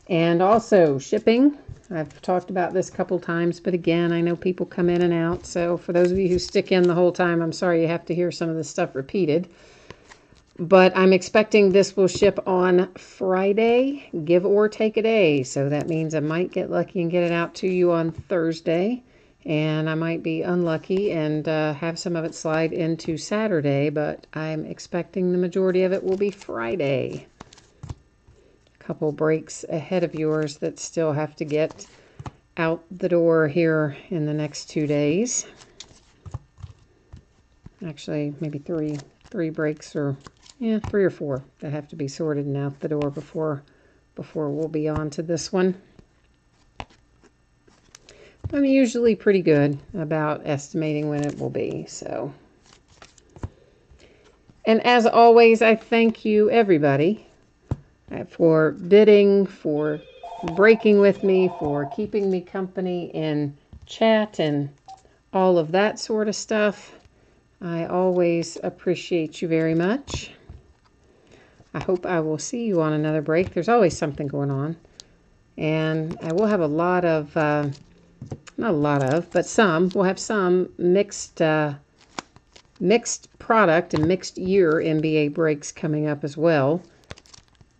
[SPEAKER 1] And also shipping. I've talked about this a couple times, but again, I know people come in and out. So for those of you who stick in the whole time, I'm sorry you have to hear some of this stuff repeated. But I'm expecting this will ship on Friday, give or take a day. So that means I might get lucky and get it out to you on Thursday. And I might be unlucky and have some of it slide into Saturday. But I'm expecting the majority of it will be Friday. A couple breaks ahead of yours that still have to get out the door here in the next 2 days. Actually, maybe three breaks, or yeah, 3 or 4 that have to be sorted and out the door before we'll be on to this one. I'm usually pretty good about estimating when it will be. So, and as always, I thank you, everybody, for bidding, for breaking with me, for keeping me company in chat and all of that sort of stuff. I always appreciate you very much. I hope I will see you on another break. There's always something going on. And I will have a lot of, not a lot of, but some, we'll have some mixed product and mixed year NBA breaks coming up as well.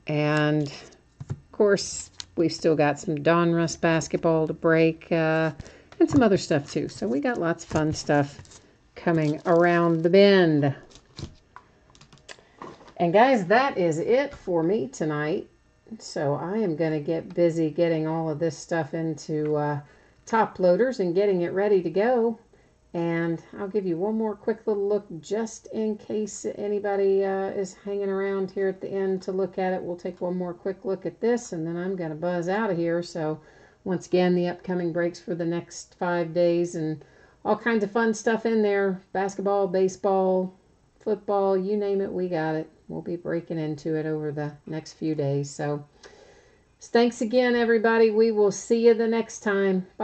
[SPEAKER 1] And, of course, we've still got some Donruss basketball to break and some other stuff, too. So we got lots of fun stuff coming around the bend. And guys, that is it for me tonight. So I am going to get busy getting all of this stuff into top loaders and getting it ready to go. And I'll give you one more quick little look just in case anybody is hanging around here at the end to look at it. We'll take one more quick look at this, and then I'm going to buzz out of here. So once again, the upcoming breaks for the next 5 days, and all kinds of fun stuff in there. Basketball, baseball, football, you name it, we got it. We'll be breaking into it over the next few days. So thanks again, everybody. We will see you the next time. Bye.